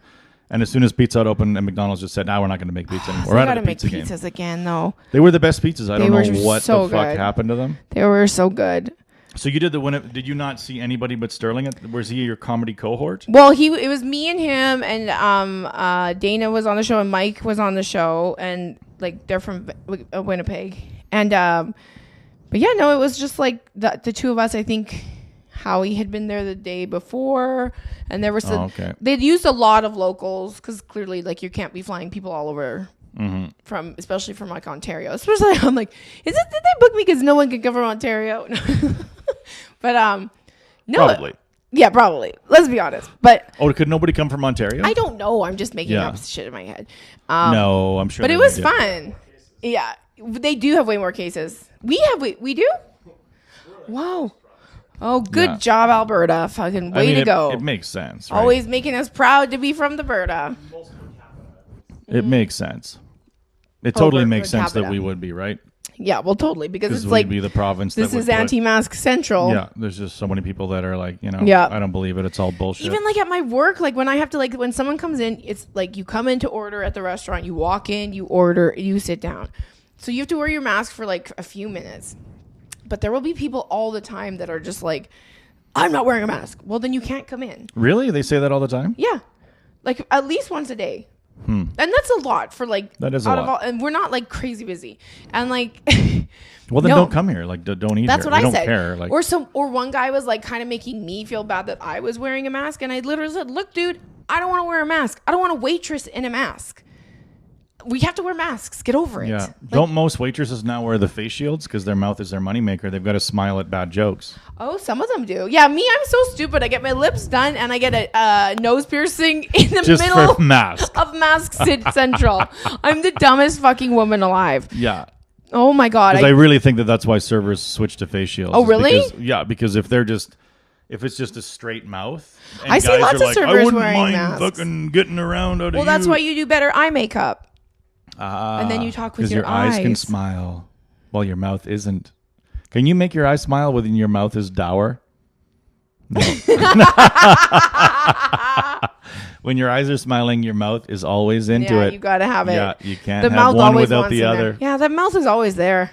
And as soon as Pizza Hut opened and McDonald's just said, "Now we're not going to make pizza anymore. So We're I out gotta of the make pizza game." pizzas again, though. They were the best pizzas. I They don't were know what so the fuck good. happened to them. They were so good. So you did did you not see anybody but Sterling? Was he your comedy cohort? Well, it was me and him, and Dana was on the show, and Mike was on the show, and like they're from Winnipeg, and but yeah, no, it was just like the two of us. I think Howie had been there the day before, and there were some. okay. They'd used a lot of locals because clearly, like, you can't be flying people all over. Especially from like Ontario. Especially, I'm like, did they book me because no one can come from Ontario? But no, Probably. yeah, probably. Let's be honest. But Could nobody come from Ontario? I don't know. I'm just making Yeah. up shit in my head. No, I'm sure. But they it was did. fun. Yeah, they do have way more cases. We do. Wow. Oh, good Yeah. job, Alberta. Fucking way to go. It makes sense. Right? Always making us proud to be from Alberta. It makes sense. It totally per makes sense that capita. we would be, right? Yeah, well, totally. Because Because it's we'd like, be the province this that would is put- anti-mask central. Yeah, there's just so many people that are like, Yeah. I don't believe it. It's all bullshit. Even like at my work, like when I have to, like when someone comes in, it's like you come in to order at the restaurant, you walk in, you order, you sit down. So you have to wear your mask for like a few minutes. But there will be people all the time that are just like, I'm not wearing a mask. Well, then you can't come in. Really? They say that all the time? Yeah. Like at least once a day. And that's a lot for like, That is a out of lot. all, and we're not like crazy busy. And like, Well, then No. don't come here. Like, don't eat that's here. what We I don't said. care. Like, Or one guy was like kind of making me feel bad that I was wearing a mask. And I literally said, look, dude, I don't want to wear a mask. I don't want a waitress in a mask. We have to wear masks. Get over it. yeah. Like, Don't most waitresses now wear the face shields because their mouth is their moneymaker? They've got to smile at bad jokes. oh, some of them do. Yeah, me, I'm so stupid. I get my lips done and I get a nose piercing in the Just middle for mask. of Mask Central. I'm the dumbest fucking woman alive. Yeah. Oh my God. Because I really think that that's why servers switch to face shields. Oh, is really? Because if it's just a straight mouth, and I see guys lots are of like, servers I wouldn't wearing mind masks. fucking getting around out of well, that's why you do better eye makeup. And then you talk with because your eyes can eyes. smile while your mouth isn't. Can you make your eyes smile when your mouth is dour? No. When your eyes are smiling, your mouth is always into Yeah, it. you gotta have it. Yeah, you can't The have mouth one always without wants the in there. other. Yeah, that mouth is always there.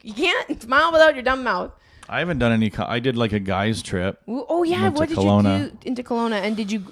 You can't smile without your dumb mouth. I haven't done any. I did like a guy's trip. Oh yeah, Went to what did Kelowna. you do into Kelowna? And did you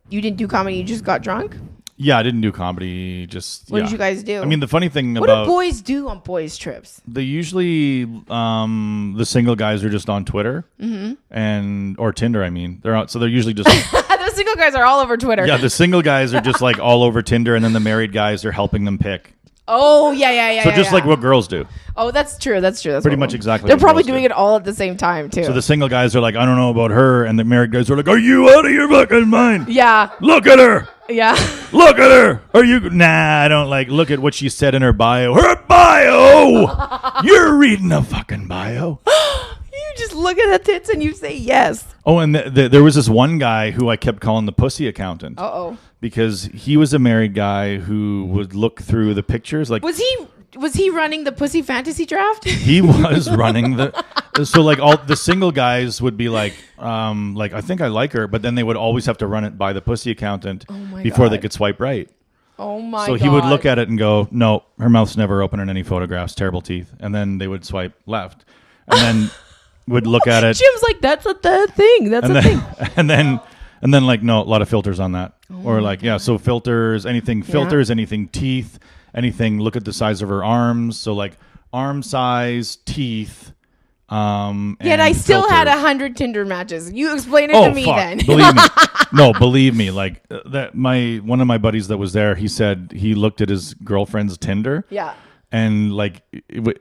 you didn't do comedy? You just got drunk? Yeah, I didn't do comedy. Just What yeah. did you guys do? I mean, the funny thing what about do boys do on boys trips? they usually the single guys are just on Twitter or Tinder. I mean, they're out, so they're usually just Those single guys are all over Twitter. yeah. The single guys are just like all over Tinder, and then the married guys are helping them pick. Oh yeah. So just like what girls do. Oh, that's true. That's Pretty what- much exactly They're what probably girls do. doing it all at the same time too. So the single guys are like, I don't know about her, and the married guys are like, Are you out of your fucking mind? yeah, Look at her. yeah. Look at her. Are you? Nah, I don't like. Look at what she said in her bio. Her bio. You're reading a fucking bio. You just look at the tits and you say yes. Oh, and there was this one guy who I kept calling the pussy accountant. Uh-oh. Because he was a married guy who would look through the pictures. Like Was he running the pussy fantasy draft? he was running the. So like all the single guys would be like I think I like her, but then they would always have to run it by the pussy accountant Oh my before they God. could swipe right. Oh my So God. he would look at it and go, no, her mouth's never open in any photographs, terrible teeth. And then they would swipe left. And then would look at it. Jim's like, that's a thing. That's a thing. And then like, no, a lot of filters on that. Or like, yeah, so filters, anything teeth, anything, look at the size of her arms. So like arm size, teeth. Yet I still filters. had 100 Tinder matches. You explain it to me then. Believe me. No, believe me. Like that, one of my buddies that was there, he said he looked at his girlfriend's Tinder. Yeah. And like,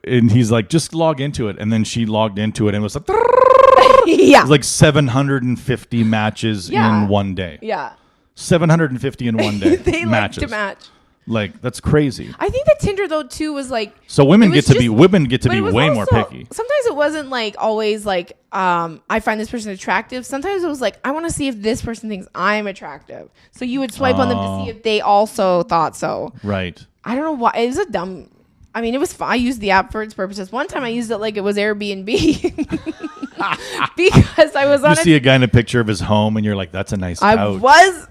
and he's like, just log into it. And then she logged into it and it was like, yeah. it was like 750 matches in one day. Yeah. 750 in one day. They matches. like to match. Like that's crazy. I think that Tinder though too was like. So women get to be way more picky. Sometimes it wasn't like always like I find this person attractive. Sometimes it was like I want to see if this person thinks I'm attractive. So you would swipe on them to see if they also thought so. Right. I don't know why. It was a dumb. I mean, it was fun. I used the app for its purposes. One time I used it like it was Airbnb because I was on. You see a guy in a picture of his home, and you're like, "That's a nice couch."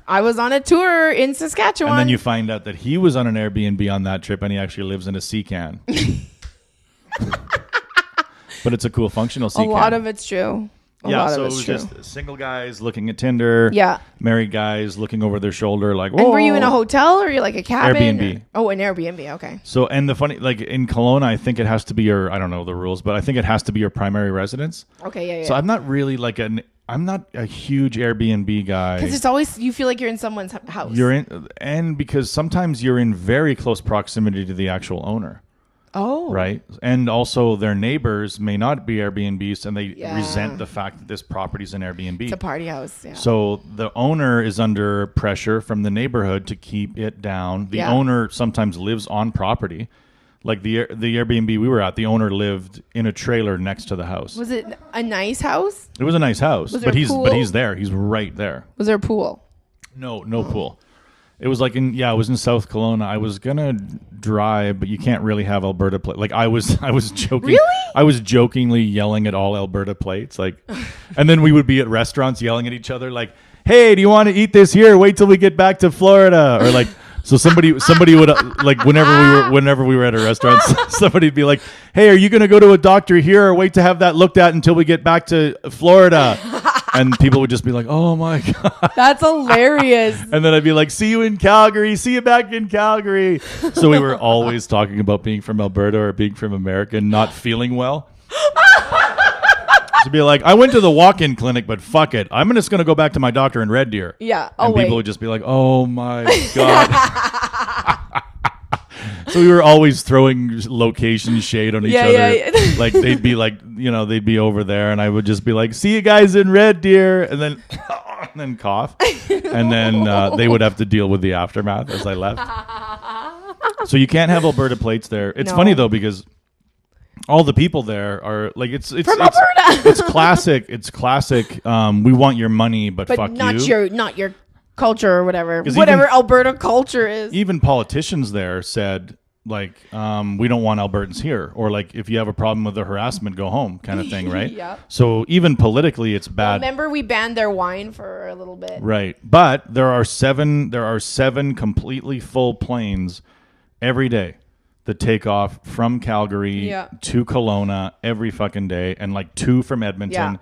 I was on a tour in Saskatchewan, and then you find out that he was on an Airbnb on that trip, and he actually lives in a sea can. But it's a cool functional sea can. A lot of it's true. So it was just single guys looking at Tinder. Yeah. Married guys looking over their shoulder like, whoa. And were you in a hotel or you like a cabin? Airbnb. An Airbnb. Okay. So, and the funny, like in Kelowna, I think it has to be I don't know the rules, but I think it has to be your primary residence. Okay. Yeah. So I'm not really I'm not a huge Airbnb guy. Because it's always, you feel like you're in someone's house. And because sometimes you're in very close proximity to the actual owner. Oh. Right. And also their neighbors may not be Airbnbs and they resent the fact that this property's an Airbnb. It's a party house. Yeah. So the owner is under pressure from the neighborhood to keep it down. The owner sometimes lives on property. Like the Airbnb we were at, the owner lived in a trailer next to the house. Was it a nice house? It was a nice house. Was there a pool? But he's there. He's right there. Was there a pool? No pool. It was like it was in South Kelowna. I was gonna drive, but you can't really have Alberta plate. Like I was joking. Really? I was jokingly yelling at all Alberta plates, like, and then we would be at restaurants yelling at each other, like, "Hey, do you want to eat this here? Wait till we get back to Florida," or like. So somebody would like whenever we were at a restaurant, somebody'd be like, "Hey, are you gonna go to a doctor here or wait to have that looked at until we get back to Florida?" And people would just be like, "Oh my God." That's hilarious. And then I'd be like, "See you in Calgary. See you back in Calgary." So we were always talking about being from Alberta or being from America and not feeling well. To be like, I went to the walk-in clinic, but fuck it. I'm just going to go back to my doctor in Red Deer. Yeah. And people would just be like, oh my God. So we were always throwing location shade on each other. Yeah. Like they'd be like, they'd be over there and I would just be like, see you guys in Red Deer. And then cough. And then they would have to deal with the aftermath as I left. So you can't have Alberta plates there. It's funny though, because all the people there are like it's from Alberta. It's classic. It's classic. We want your money, but fuck you. Not your culture or whatever Alberta culture is. Even politicians there said like, we don't want Albertans here, or like if you have a problem with the harassment, go home, kind of thing, right? Yeah. So even politically, it's bad. Remember, we banned their wine for a little bit, right? But there are seven completely full planes every day that take off from Calgary to Kelowna every fucking day, and like 2 from Edmonton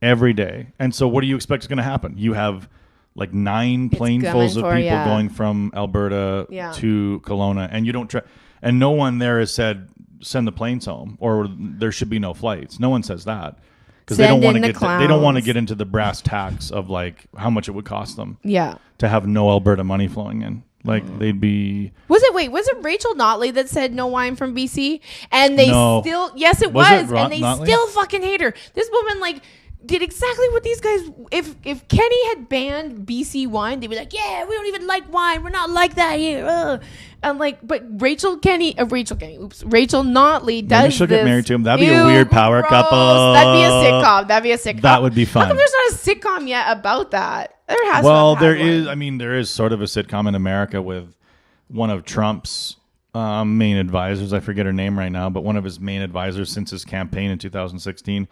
every day. And so what do you expect is going to happen? You have like 9 planefuls of people going from Alberta to Kelowna, and you don't and no one there has said send the planes home or there should be no flights. No one says that because they don't want to get into the brass tacks of like how much it would cost them to have no Alberta money flowing in. Like they'd be. Was it Rachel Notley that said no wine from BC? And they still, yes, it was, and they still fucking hate her. This woman like did exactly what these guys. If Kenny had banned BC wine, they'd be like, yeah, we don't even like wine. We're not like that here. And like, but Rachel Notley does. Maybe she'll get married to him. That'd be a weird power couple. That'd be a sitcom. That would be fun. How come there's not a sitcom yet about that? There is. I mean, there is sort of a sitcom in America with one of Trump's main advisors. I forget her name right now, but one of his main advisors since his campaign in 2016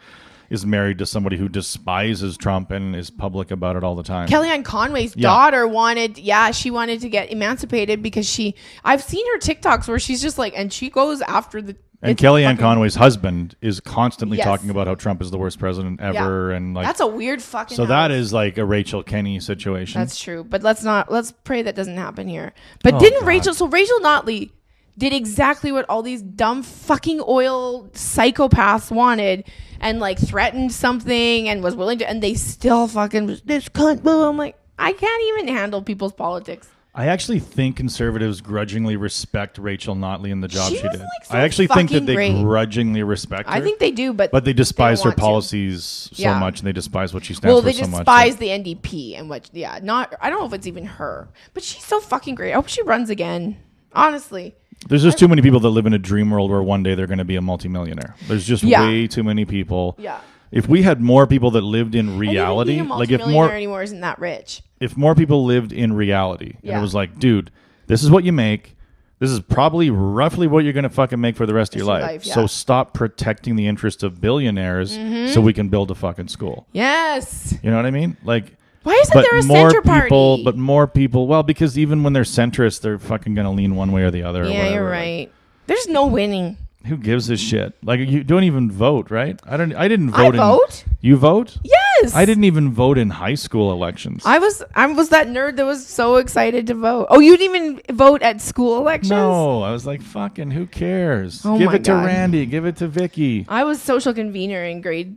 is married to somebody who despises Trump and is public about it all the time. Kellyanne Conway's daughter wanted to get emancipated because I've seen her TikToks where she's just like, and she goes after the. And Kellyanne Conway's husband is constantly talking about how Trump is the worst president ever, and like that's a weird fucking. So that is like a Rachel Kenny situation. That's true, but let's pray that doesn't happen here. But didn't God. Rachel Notley did exactly what all these dumb fucking oil psychopaths wanted, and like threatened something and was willing to, and they still fucking this cunt. I'm like, I can't even handle people's politics. I actually think conservatives grudgingly respect Rachel Notley and the job she did. Like, so I actually think that they great. grudgingly respect her. I think they do, but they despise her policies so much, and they despise what she stands for so much. Well, they despise the NDP and what. Yeah, not. I don't know if it's even her, but she's so fucking great. I hope she runs again. Honestly. There's just too many people that live in a dream world where one day they're going to be a multimillionaire. There's just way too many people. Yeah. If we had more people that lived in reality, like if more anymore isn't that rich. If more people lived in reality, and it was like, dude, this is what you make. This is probably roughly what you're going to fucking make for the rest of your life. So stop protecting the interest of billionaires so we can build a fucking school. Yes. You know what I mean? Like, why isn't there a center party? But more people, well, because even when they're centrist, they're fucking going to lean one way or the other. Yeah, you're right. There's no winning. Who gives a shit? Like, you don't even vote, right? I didn't vote. I vote? You vote? Yes. I didn't even vote in high school elections. I was that nerd that was so excited to vote. Oh, you didn't even vote at school elections? No, I was like, fucking, who cares? Oh give it to God. Randy. Give it to Vicky. I was social convener in grade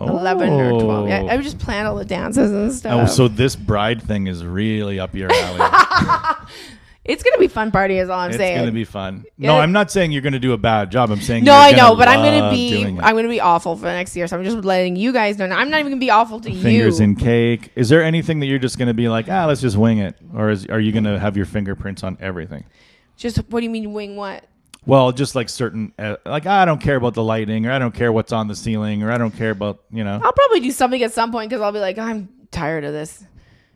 11 or 12. Yeah, I would just plan all the dances and stuff. Oh, so this bride thing is really up your alley. It's going to be fun party is all I'm saying. It's going to be fun. No, I'm not saying you're going to do a bad job. I'm saying I know, but I'm going to be awful for the next year. So I'm just letting you guys know. I'm not even going to be awful to you. Fingers in cake. Is there anything that you're just going to be like, let's just wing it? Or are you going to have your fingerprints on everything? Just, what do you mean wing what? Well, just like certain, I don't care about the lighting, or I don't care what's on the ceiling, or I don't care about, I'll probably do something at some point because I'll be like, I'm tired of this.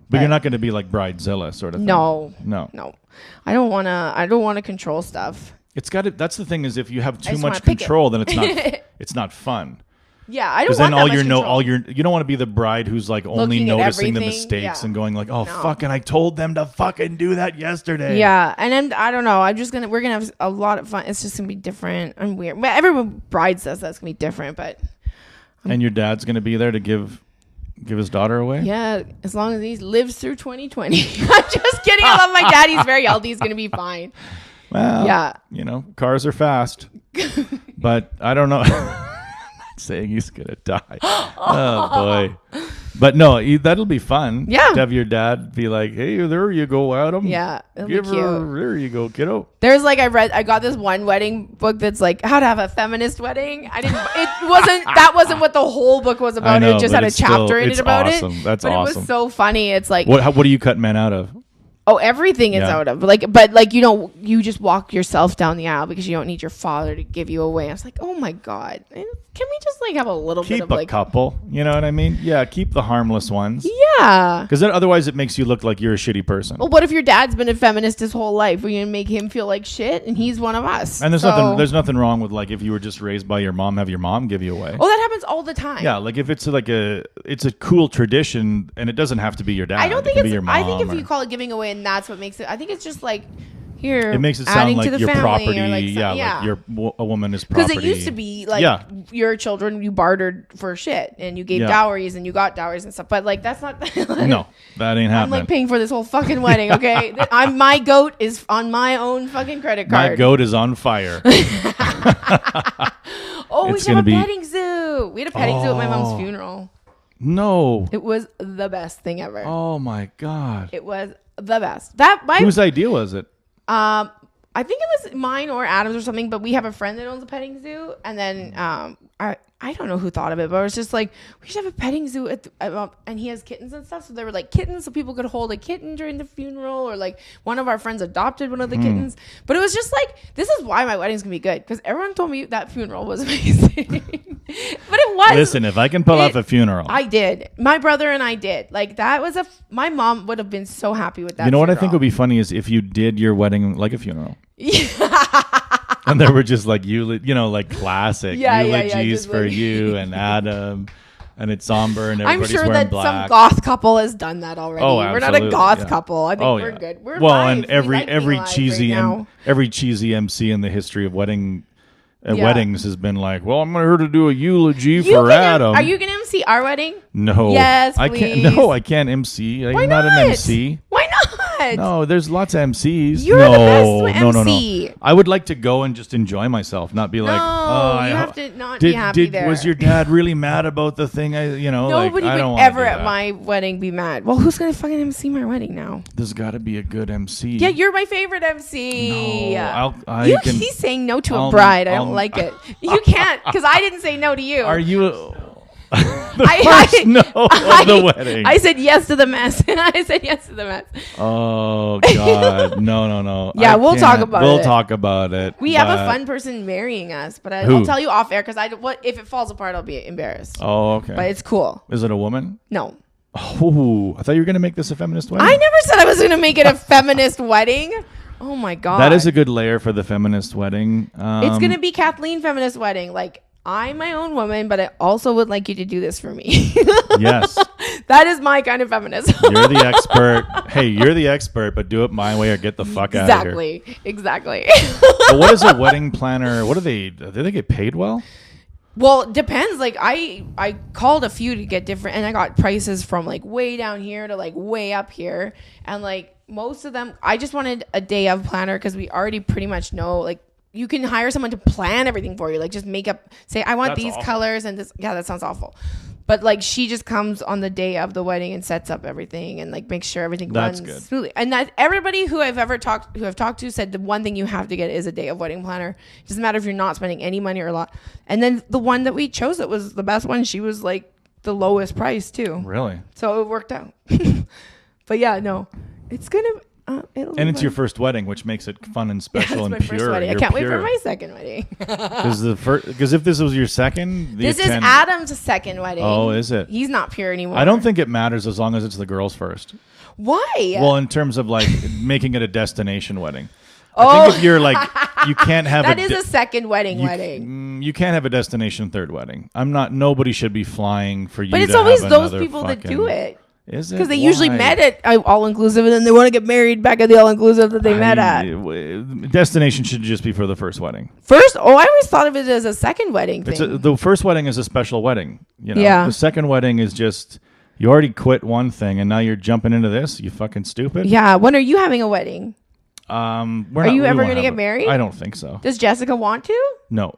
But you're not going to be like Bridezilla sort of thing. No. I don't want to control stuff. It's got to, that's the thing is if you have too much control, then it's not fun. Yeah, I don't want that much control. You don't want to be the bride who's like only noticing the mistakes and going like, fucking, I told them to fucking do that yesterday. Yeah, and then I don't know. We're gonna have a lot of fun. It's just gonna be different and weird. But every bride says that's gonna be different. But and your dad's gonna be there to give his daughter away? Yeah, as long as he lives through 2020. I'm just kidding. I love my dad. He's very healthy. He's gonna be fine. Well, yeah, cars are fast, but I don't know. Saying he's gonna die. Oh boy. But no, that'll be fun. Yeah. To have your dad be like, hey, there you go, Adam. Yeah. It'll be cute. There you go, kiddo. There's I got this one wedding book that's like how to have a feminist wedding. That wasn't what the whole book was about. It just had a chapter in it about it. That's awesome. It was so funny. It's like what do you cut men out of? Oh, everything is out of you just walk yourself down the aisle because you don't need your father to give you away. I was like, oh my God, can we just have a little bit of keep a couple? You know what I mean? Yeah, keep the harmless ones. Yeah, because otherwise it makes you look like you're a shitty person. Well, what if your dad's been a feminist his whole life? Are you gonna make him feel like shit and he's one of us? And there's nothing wrong with if you were just raised by your mom, have your mom give you away. Oh, that happens all the time. Yeah, if it's it's a cool tradition and it doesn't have to be your dad. I don't think it can be your mom. I think if you call it giving away and that's what makes it. I think it's just here. It makes it sound like your property. Like a woman is property. Because it used to be your children, you bartered for shit and you gave dowries and you got dowries and stuff. But that's not. No, that ain't happening. I'm paying for this whole fucking wedding. Okay, my goat is on my own fucking credit card. My goat is on fire. Oh, we should have a petting zoo. We had a petting zoo at my mom's funeral. No, it was the best thing ever. Oh my God, it was the best. Whose idea was it? I think it was mine or Adam's or something, but we have a friend that owns a petting zoo, and then I don't know who thought of it, but it was just we should have a petting zoo and he has kittens and stuff, so they were kittens, so people could hold a kitten during the funeral, or one of our friends adopted one of the kittens. But it was just this is why my wedding's gonna be good, because everyone told me that funeral was amazing. But it was. Listen, if I can pull off a funeral, I did. My brother and I did. That was my mom would have been so happy with that. You know funeral. What I think would be funny is if you did your wedding like a funeral. And there were just like like classic eulogies just for like- you and Adam, and it's somber and I'm everybody's sure wearing that black. some goth couple has done that already. Oh, We're not a absolutely, goth yeah. couple. I think Oh, we're yeah. good. We're well, live. and We every like being live cheesy right now. every cheesy MC in the history of weddings has been like, well, I'm here to do a eulogy for Adam. Are you gonna MC our wedding? No. Yes, I can't. please. No, I can't MC. Why I'm not an MC. Why not? No, there's lots of MCs. You're no, the best no, no, MC. no. I would like to go and just enjoy myself, not be like, No, you have to not be happy there. Was your dad really mad about the thing? Nobody I don't would wanna ever do at that. my wedding be mad. Well, who's gonna fucking MC my wedding now? There's got to be a good MC. Yeah, you're my favorite MC. No, He's saying no to a bride. I don't like it. You can't, because I didn't say no to you. Are you the first no of the wedding? I said yes to the mess. I said yes to the mess. Oh God, no. Yeah, we'll talk about it. We'll talk about it. We have a fun person marrying us, but I'll tell you off air because if it falls apart, I'll be embarrassed. Oh, okay. But it's cool. Is it a woman? No. Oh, I thought you were gonna make this a feminist wedding. I never said I was going to make it a feminist wedding. Oh my God. That is a good layer for the feminist wedding. It's going to be Kathleen feminist wedding. Like, I'm my own woman, but I also would like you to do this for me. Yes. That is my kind of feminism. You're the expert. Hey, you're the expert, but do it my way or get the fuck out of here. Exactly. But what is a wedding planner? Do they get paid well? Well, it depends. Like, I called a few to get different, and I got prices from like way down here to like way up here. And like most of them, I just wanted a day of planner because we already pretty much know, like, you can hire someone to plan everything for you. Like, just make up, say, I want That's these awful. colors and this. Yeah, that sounds awful. But like, she just comes on the day of the wedding and sets up everything and like makes sure everything That's runs good. smoothly. And that everybody who I've talked to said the one thing you have to get is a day of wedding planner. It doesn't matter if you're not spending any money or a lot. And then the one that we chose that was the best one, she was like the lowest price too. Really? So it worked out. But yeah, no, it's gonna. And it's your first wedding, which makes it fun and special It's and my pure. first wedding. I You're can't wait pure. for my second wedding. Because if this was your second, This is Adam's second wedding. Oh, is it? He's not pure anymore. I don't think it matters as long as it's the girls first. Why. Well, in terms of like making it a destination wedding. Oh. I think if you're like, you can't have that is a second wedding. You can't have a destination third wedding. Nobody should be flying for you. But it's to always have those another people that fucking- do it. Is it? Because they usually Why? met at all inclusive, and then they want to get married back at the all inclusive that they met at. Destination should just be for the first wedding. First, I always thought of it as a second wedding thing. The first wedding is a special wedding. Yeah. The second wedding is just you already quit one thing and now you're jumping into this. You fucking stupid. Yeah. When are you having a wedding? Are you ever gonna get married? I don't think so. Does Jessica want to? No.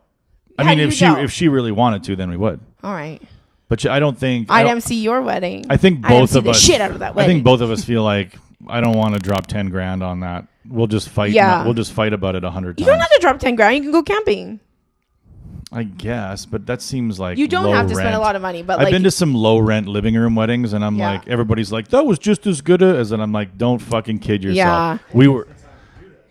Yeah, I mean, you if don't. she really wanted to, then we would. All right. But I don't think I'd MC your wedding. I think I'd both MC of the us. shit out of that I wedding. think both of us feel like I don't want to drop 10 grand on that. We'll just fight. Yeah. We'll just fight about it 100 You times. don't have to drop 10 grand. You can go camping. I guess, but that seems like You don't low have to spend rent. a lot of money, but I've like been to some low rent living room weddings, and I'm Yeah. like, everybody's like, that was just as good as, and I'm like, don't fucking kid yourself. Yeah. We were.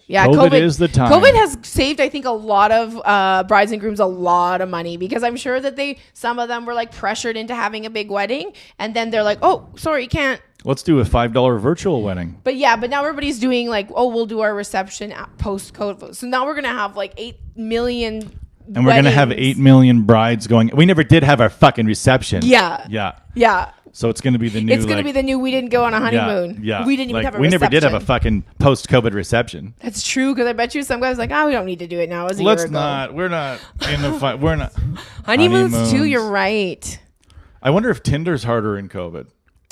yeah, COVID is the time. COVID has saved, I think, a lot of brides and grooms a lot of money because I'm sure that some of them were like pressured into having a big wedding, and then they're like, oh, sorry, you can't. Let's do a $5 virtual wedding. But now everybody's doing like, oh, we'll do our reception at post-COVID. So now we're gonna have like 8 million. And we're going to have 8 million brides going. We never did have our fucking reception. Yeah. Yeah. Yeah. So it's going to be the new. It's going to be the new. We didn't go on a honeymoon. Yeah. We didn't even have a We never did have a reception. fucking post-COVID reception. That's true because I bet you some guys are like, we don't need to do it now. It was a year Let's ago. not. We're not in the fight. We're not. Honeymoons too. You're right. I wonder if Tinder's harder in COVID.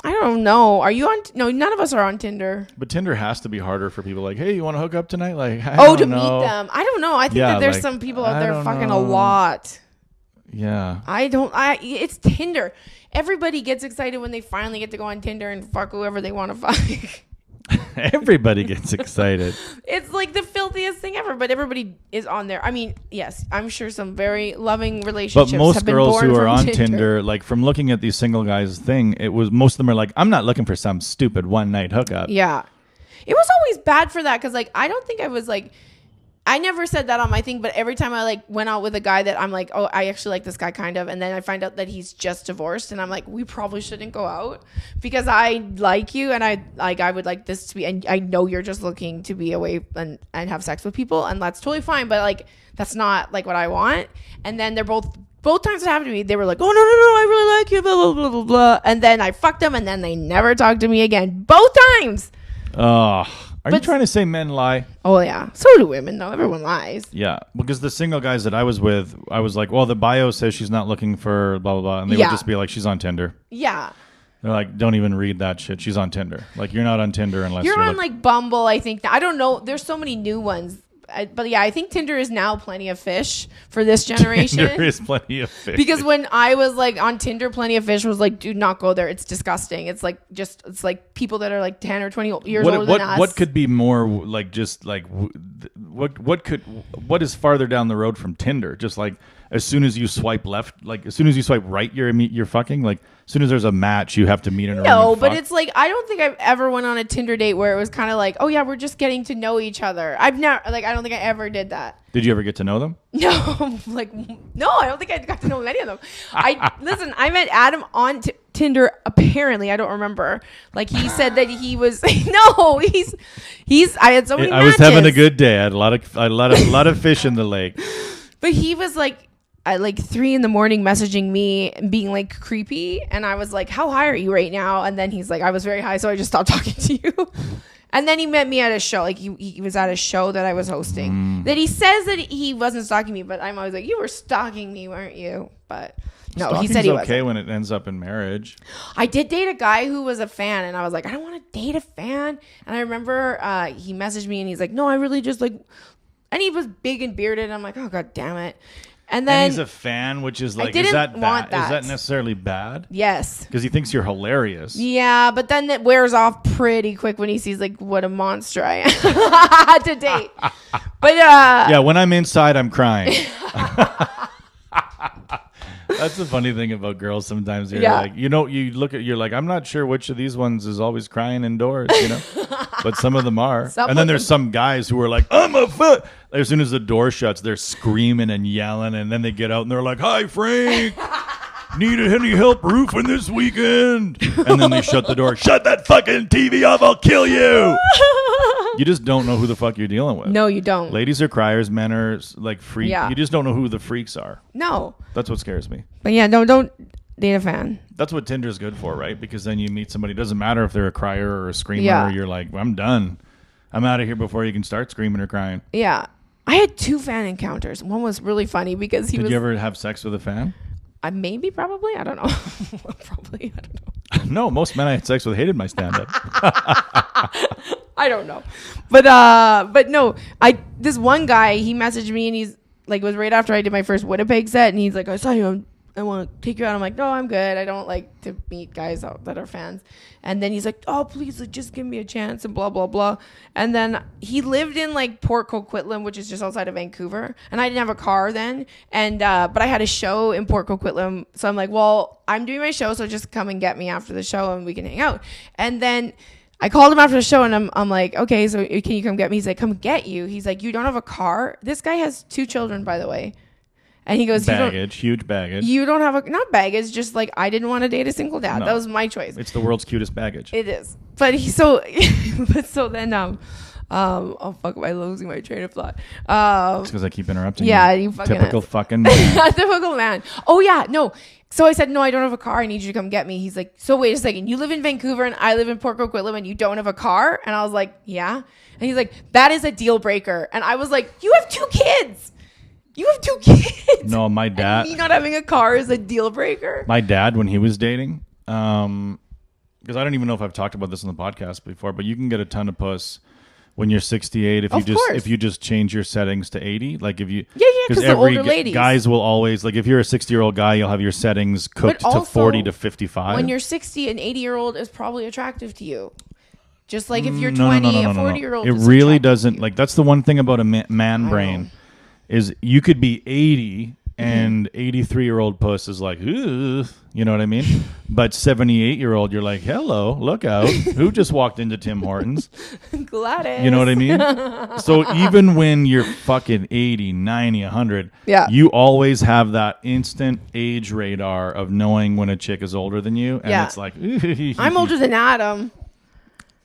I don't know. Are you on? No, none of us are on Tinder. But Tinder has to be harder for people like, hey, you want to hook up tonight? Like, I Oh, don't to know. meet them. I don't know. I think Yeah, that there's like, some people out I there don't fucking know. a lot. Yeah. It's Tinder. Everybody gets excited when they finally get to go on Tinder and fuck whoever they want to fuck. Everybody gets excited. It's like the filthiest thing ever, but everybody is on there. I mean, yes, I'm sure some very loving relationships But most have been girls born who are from on Tinder. Tinder, like from looking at these single guys thing, it was most of them are like, I'm not looking for some stupid one night hookup. Yeah. It was always bad for that because, like, I don't think I was, like, I never said that on my thing, but every time I like went out with a guy that I'm like, oh, I actually like this guy kind of, and then I find out that he's just divorced, and I'm like, we probably shouldn't go out because I like you, and I would like this to be, and I know you're just looking to be away and have sex with people, and that's totally fine, but like that's not like what I want. And then they're both times it happened to me, they were like, oh no, I really like you, blah blah blah blah blah, and then I fucked them, and then they never talked to me again. Both times. Are you trying to say men lie? Oh, yeah. So do women, though. Everyone lies. Yeah, because the single guys that I was with, I was like, well, the bio says she's not looking for blah, blah, blah. And they would just be like, she's on Tinder. Yeah. They're like, don't even read that shit. She's on Tinder. Like, you're not on Tinder unless you're on, like, Bumble, I think. I don't know. There's so many new ones. But yeah, I think Tinder is now plenty of fish for this generation. Tinder is plenty of fish. Because when I was like on Tinder, plenty of fish was like, do not go there. It's disgusting. It's like people that are like 10 or 20 years older than us. What could be more like just like what is farther down the road from Tinder? Just like as soon as you swipe left, like as soon as you swipe right, you're fucking. Like as soon as there's a match, you have to meet in a room. No, but it's like I don't think I've ever went on a Tinder date where it was kind of like, oh yeah, we're just getting to know each other. I've never I don't think I ever did that. Did you ever get to know them? No, no, I don't think I got to know any of them. I met Adam on Tinder. Apparently, I don't remember. Like he said that he was he's. I had so many. I was having a good day. I had a lot of fish in the lake. But he was like at like 3 a.m. messaging me and being like creepy, and I was like, "How high are you right now?" And then he's like, "I was very high, so I just stopped talking to you." And then he met me at a show. Like he was at a show that I was hosting. That he says that he wasn't stalking me, but I'm always like, you were stalking me, weren't you? But no, Stalking's he said he was okay when it ends up in marriage. I did date a guy who was a fan, and I was like, I don't want to date a fan. And I remember he messaged me, and he's like, no, I really just like, and he was big and bearded. And I'm like, oh god damn it. And then he's a fan, which is like, is that bad? Is that necessarily bad? Yes. Because he thinks you're hilarious. Yeah, but then it wears off pretty quick when he sees like what a monster I am to date. But yeah, when I'm inside, I'm crying. That's the funny thing about girls. Sometimes you're like, you look at, you're like, I'm not sure which of these ones is always crying indoors, but some of them are. And then there's some guys who are like, I'm a foot. As soon as the door shuts, they're screaming and yelling, and then they get out and they're like, hi, Frank. Need any help roofing this weekend? And then they shut the door. Shut that fucking TV off. I'll kill you. You just don't know who the fuck you're dealing with. No, you don't. Ladies are criers. Men are like freaks. Yeah. You just don't know who the freaks are. No. That's what scares me. But yeah, no, don't date a fan. That's what Tinder's good for, right? Because then you meet somebody. It doesn't matter if they're a crier or a screamer. Yeah. Or you're like, well, I'm done. I'm out of here before you can start screaming or crying. Yeah. I had 2 fan encounters. One was really funny because Did you ever have sex with a fan? Maybe, probably. I don't know. Probably. I don't know. No, most men I had sex with hated my stand-up. I don't know. But no, this one guy, he messaged me and he's like, it was right after I did my first Winnipeg set, and he's like, I saw you, I want to take you out. I'm like, no, I'm good. I don't like to meet guys out that are fans. And then he's like, oh, please, like, just give me a chance and blah, blah, blah. And then he lived in like Port Coquitlam, which is just outside of Vancouver. And I didn't have a car then. And, but I had a show in Port Coquitlam. So I'm like, well, I'm doing my show, so just come and get me after the show and we can hang out. And then I called him after the show, and I'm like, okay, so can you come get me? He's like, come get you. He's like, you don't have a car? This guy has 2 children, by the way. And he goes, huge baggage. You don't have not baggage, just like I didn't want to date a single dad. No, that was my choice. It's the world's cutest baggage. It is. But so then oh fuck, am I losing my train of thought? It's because I keep interrupting. Yeah, you fucking typical fucking man. Typical man. Oh yeah, no. So I said, no, I don't have a car. I need you to come get me. He's like, so wait a second. You live in Vancouver and I live in Port Coquitlam and you don't have a car? And I was like, yeah. And he's like, that is a deal breaker. And I was like, you have 2 kids. You have 2 kids. No, my dad. And me not having a car is a deal breaker. My dad, when he was dating, because I don't even know if I've talked about this on the podcast before, but you can get a ton of puss when you're 68 if you just change your settings to 80. Like if you because the older ladies, guys will always, like if you're a 60-year-old guy, you'll have your settings cooked to 40 to 55. When you're 60, an 80-year-old is probably attractive to you. Just like if you're 20, a 40-year-old. It really doesn't. Like that's the one thing about a man brain. Is you could be 80 and 83-year-old puss is like, ooh, you know what I mean? But 78-year-old, you're like, hello, look out. Who just walked into Tim Hortons? Gladys. You know what I mean? So even when you're fucking 80, 90, 100, you always have that instant age radar of knowing when a chick is older than you. And it's like, I'm older than Adam.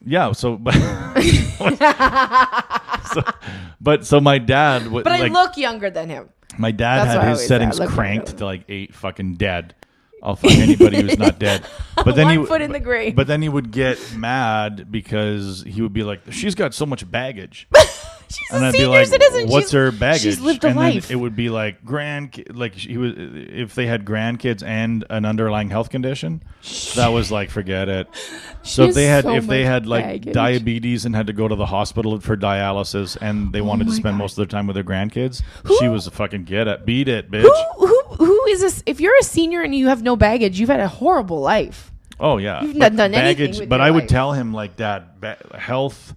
Yeah, so my dad but I look younger than him. My dad had his settings cranked to like 8 fucking dead. I'll fuck anybody who's not dead. But then One foot in the grave. But then he would get mad because he would be like, she's got so much baggage. She's and a I'd senior be like, citizen. What's her baggage? She's lived a life. Then it would be like if they had grandkids and an underlying health condition, that was like, forget it. So if they had like baggage. Diabetes and had to go to the hospital for dialysis and they wanted to spend most of their time with their grandkids, she was a fucking beat it, bitch. Who is this? If you're a senior and you have no baggage, you've had a horrible life. Oh yeah, you've not done baggage. Anything with but your I would life. tell him like that health.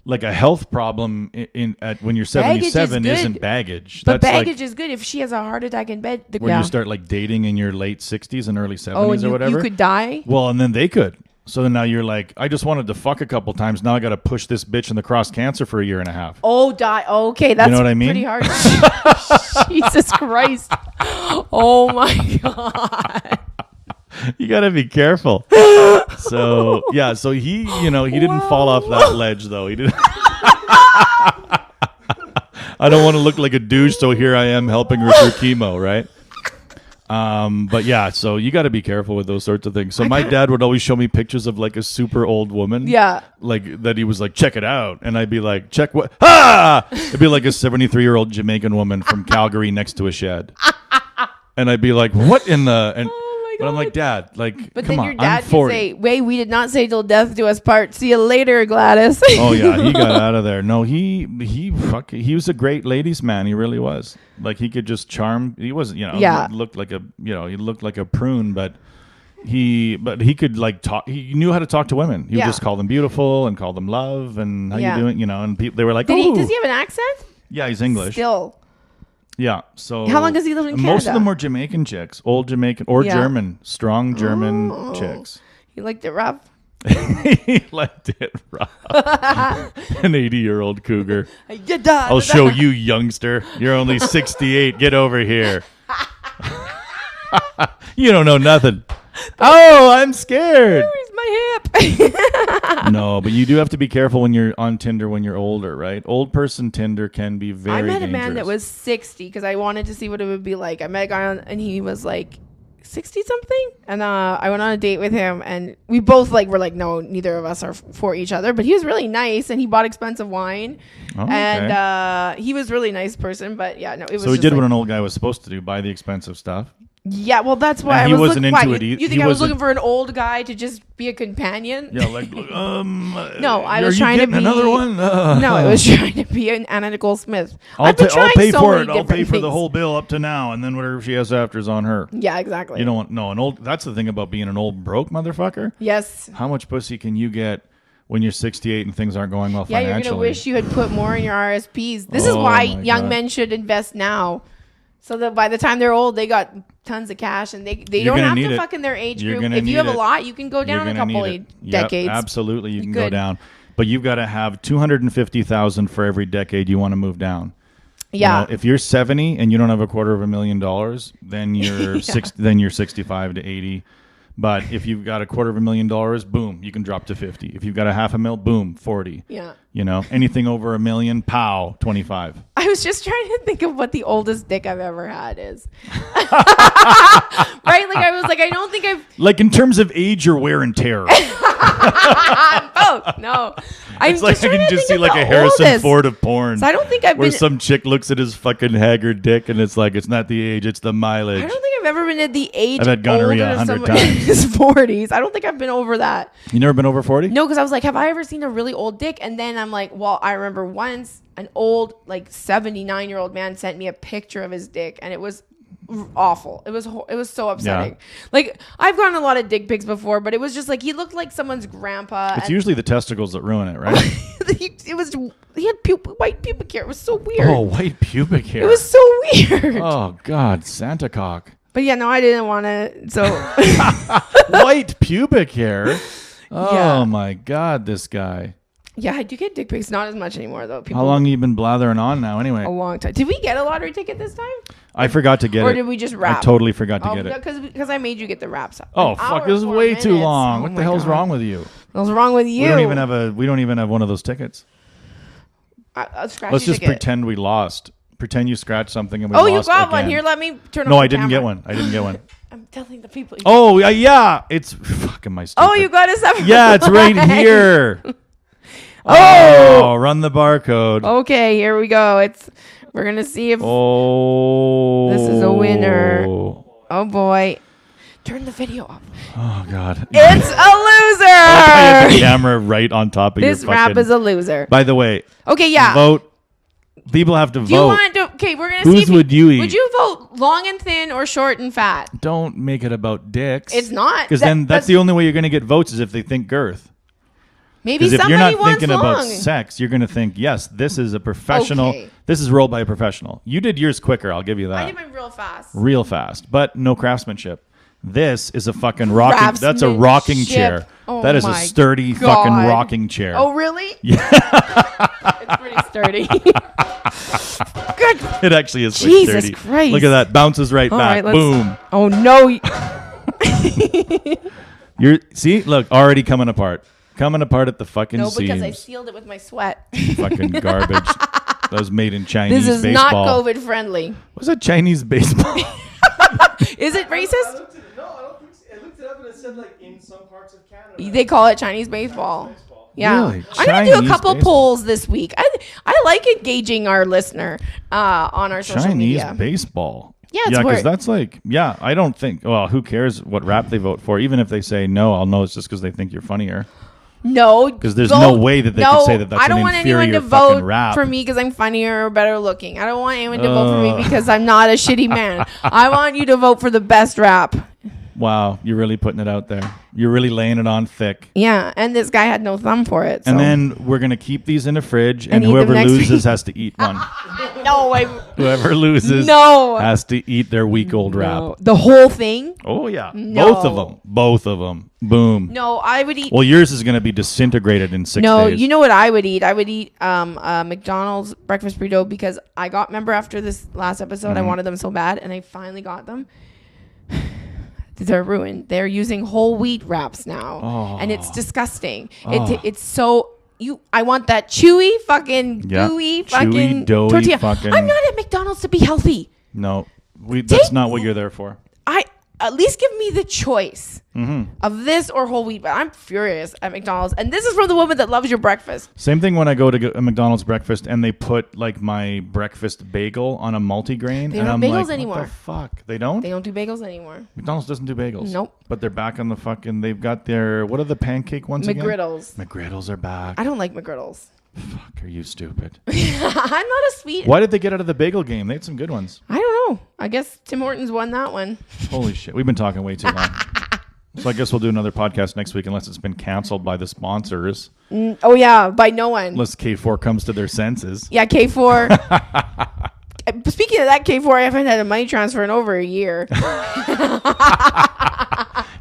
Like a health problem when you're 77 isn't baggage. But baggage is good if she has a heart attack in bed. When you start like dating in your late 60s and early 70s or whatever. You could die? Well, and then they could. So then now you're like, I just wanted to fuck a couple times. Now I got to push this bitch in the cross cancer for a year and a half. Oh, die. Okay, that's what I mean? Pretty hard. Jesus Christ. Oh my God. You got to be careful. So, yeah, so he didn't fall off that ledge, though. He didn't. I don't want to look like a douche, so here I am helping her through chemo, right? But yeah, so you got to be careful with those sorts of things. So my dad would always show me pictures of like a super old woman. Yeah. Like that he was like, check it out. And I'd be like, check what? Ah! It'd be like a 73-year-old Jamaican woman from Calgary next to a shed. And I'd be like, what in the... And, but I'm like, Dad, like, but come then on, your dad I'm 40. could say, wait, we did not say till death do us part. See you later, Gladys. Oh, yeah, he got out of there. No, he was a great ladies' man. He really was. Like, he could just charm. He wasn't, he looked like a prune, but he could, like, talk. He knew how to talk to women. He would just call them beautiful and call them love and how you doing, and they were like, does he have an accent? Yeah, he's English. Still. Yeah. So how long has he lived in Canada? Most of them were Jamaican chicks, old Jamaican or German, strong German chicks. He liked it rough. He liked it rough. An 80-year-old cougar. I'll show you, youngster. You're only 68. Get over here. You don't know nothing. Oh, I'm scared. Where's my hip? No, but you do have to be careful when you're on Tinder when you're older, right? Old person Tinder can be very dangerous. I met a man that was 60 because I wanted to see what it would be like. I met a guy and he was like 60 something, and I went on a date with him, and we both were like, no, neither of us are for each other. But he was really nice, and he bought expensive wine, and he was a really nice person. But yeah, no, it was. So he did what an old guy was supposed to do: buy the expensive stuff. Yeah, well, that's why he wasn't into it either. You think I was looking for an old guy to just be a companion? Yeah, like no, I was trying to be another one. No, I was trying to be an Anna Nicole Smith. I'll pay for it. I'll pay for the whole bill up to now, and then whatever she has after is on her. Yeah, exactly. You don't want an old. That's the thing about being an old broke motherfucker. Yes. How much pussy can you get when you're 68 and things aren't going well financially? Yeah, you're gonna wish you had put more in your RSPs. This is why young men should invest now. So that by the time they're old, they got tons of cash, and they don't have to fuck in their age group. If you have a lot, you can go down a couple decades. Absolutely, you can go down. But you've got to have $250,000 for every decade you want to move down. Yeah. If you're 70 and you don't have $250,000, then you're then you're 65 to 80. But if you've got $250,000, boom, you can drop to 50. If you've got $500,000, boom, 40. Yeah. Anything over $1 million, pow, 25. I was just trying to think of what the oldest dick I've ever had is. Right? Like I was like, I don't think I've like in terms of age or wear and tear. Both. No. It's like I can just see like a Harrison Ford of porn. So I don't think I've where been some chick looks at his fucking haggard dick and it's like it's not the age, it's the mileage. I don't think I've ever been at the age. I've had gonorrhea 100 times. In his 40s. I don't think I've been over that. You never been over 40? No, because I was like, have I ever seen a really old dick? And then I'm like, well, I remember once an old 79-year-old man sent me a picture of his dick, and it was awful. It was so upsetting. Yeah. Like I've gotten a lot of dick pics before, but it was just like he looked like someone's grandpa. It's usually the testicles that ruin it, right? he had white pubic hair. It was so weird. Oh, white pubic hair. It was so weird. Oh God, Santa cock. But yeah, no, I didn't want to. So White pubic hair. Oh Yeah. my God, this guy. yeah, I do get dick pics. Not as much anymore though. How long have you been blathering on now? Anyway, A long time. Did we get a lottery ticket this time? I forgot to get Or it. did we just wrap? I totally forgot to get it. Because I made you get the wraps. Oh An fuck! hour This is and 4 way too minutes. long. Oh What the my hell's God. wrong with you? What's wrong with you? We don't even have one of those tickets. A scratchy Let's just ticket. pretend we lost. Pretend you scratched something and we Oh, lost you got one. again. Here, let me turn on No, the I didn't get camera. one. I didn't get one. I'm telling the people. Oh yeah, it's fucking my stupid. Oh, you got a 7. Yeah, it's right here. Oh, run the barcode. Okay, here we go. We're gonna see if Oh, this is a winner. Oh boy, turn the video off. Oh God, It's a I have the loser. camera right on top of This your rap fucking. is a loser. By the way, Okay, yeah. vote. People have to Do you vote. want to? Okay, we're gonna see. Whose if would you eat? Would you vote long and thin or short and fat? Don't make it about dicks. It's not. Because then that's the only way you're going to get votes is if they think girth. Maybe Because if somebody you're not wants thinking long. about sex, you're going to think, yes, this is a professional. Okay. This is rolled by a professional. You did yours quicker. I'll give you I that. did mine real fast. Real fast, but no craftsmanship. This is a fucking rocking. That's a rocking chair. Oh That is a my sturdy God. fucking rocking chair. Oh, really? Yeah. It's pretty sturdy. Good. It actually is. Like Jesus sturdy. Christ. Look at that. Bounces right All back. right, let's- Boom. Oh, no. See, look, already coming apart. Coming apart at the fucking No, because I seams. sealed it with my sweat. Fucking garbage. That was made in Chinese This is baseball. not COVID friendly. Was that Chinese baseball? Is it racist? No, I don't think so. I looked it up and it said like in some parts of Canada. They call it Chinese baseball. Yeah. Really? I'm going to do a Chinese couple baseball? polls this week. I like engaging our listener on our social Chinese media. baseball. Yeah, it's yeah, where- because that's like, yeah, I don't think, well, who cares what rap they vote for? Even if they say no, I'll know it's just because they think you're funnier. No, Because there's no way that they could say that that's I don't an want anyone inferior to fucking vote rap. for me because I'm funnier or better looking. I don't want anyone to vote for me because I'm not a shitty man. I want you to vote for the best rap. Wow, you're really putting it out there. You're really laying it on thick. Yeah, and this guy had no thumb for it. So. And then we're going to keep these in a fridge, and eat them whoever next loses week. has to eat one. no, Whoever loses no, has to eat their week-old wrap. the whole thing. Oh, yeah. No. Both of them. Both of them. Boom. No, I would eat. Well, yours is going to be disintegrated in 6 No, days. you know what I would eat? I would eat McDonald's breakfast burrito because I got. Remember after this last episode, Mm-hmm. I wanted them so bad, and I finally got them. They're ruined. They're using whole wheat wraps now, and it's disgusting. It's so I want that chewy, fucking Yeah. gooey, Chewy, fucking doughy, tortilla. fucking- I'm not at McDonald's to be healthy. No, that's not what you're there for. I at least give me the choice Mm-hmm. of this or whole wheat. But I'm furious at McDonald's, and this is from the woman that loves your breakfast. Same thing when I go to a McDonald's breakfast and they put like my breakfast bagel on a multigrain. They and don't I'm have bagels like, anymore. What the fuck? They don't? They don't do bagels anymore. McDonald's doesn't do bagels. Nope. But they're back on the fucking, they've got their, what are the pancake ones again? McGriddles. McGriddles are back. I don't like McGriddles. Fuck, are you stupid? I'm not a sweet. Why did they get out of the bagel game? They had some good ones. I don't know. I guess Tim Hortons won that one. Holy shit. We've been talking way too long. So I guess we'll do another podcast next week unless it's been canceled by the sponsors. Oh yeah, by no one. Unless K4 comes to their senses. Yeah, K4. Speaking of that, K4, I haven't had a money transfer in over a year.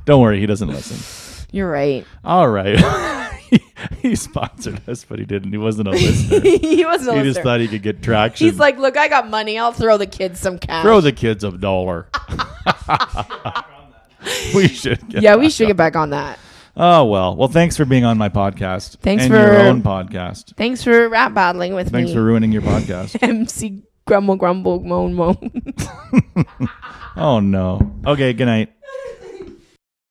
Don't worry, he doesn't listen. You're right. All right. He sponsored us, but he didn't. He wasn't a listener. He wasn't a He just listener. thought he could get traction. He's like, look, I got money. I'll throw the kids some cash. Throw the kids $1. We should get Yeah, we back should on. get back on that. Oh, well, thanks for being on my podcast. Thanks and for- your own podcast. Thanks for rap battling with Thanks me. for ruining your podcast. MC Grumble Grumble Moan Moan. Oh, no. Okay, good night.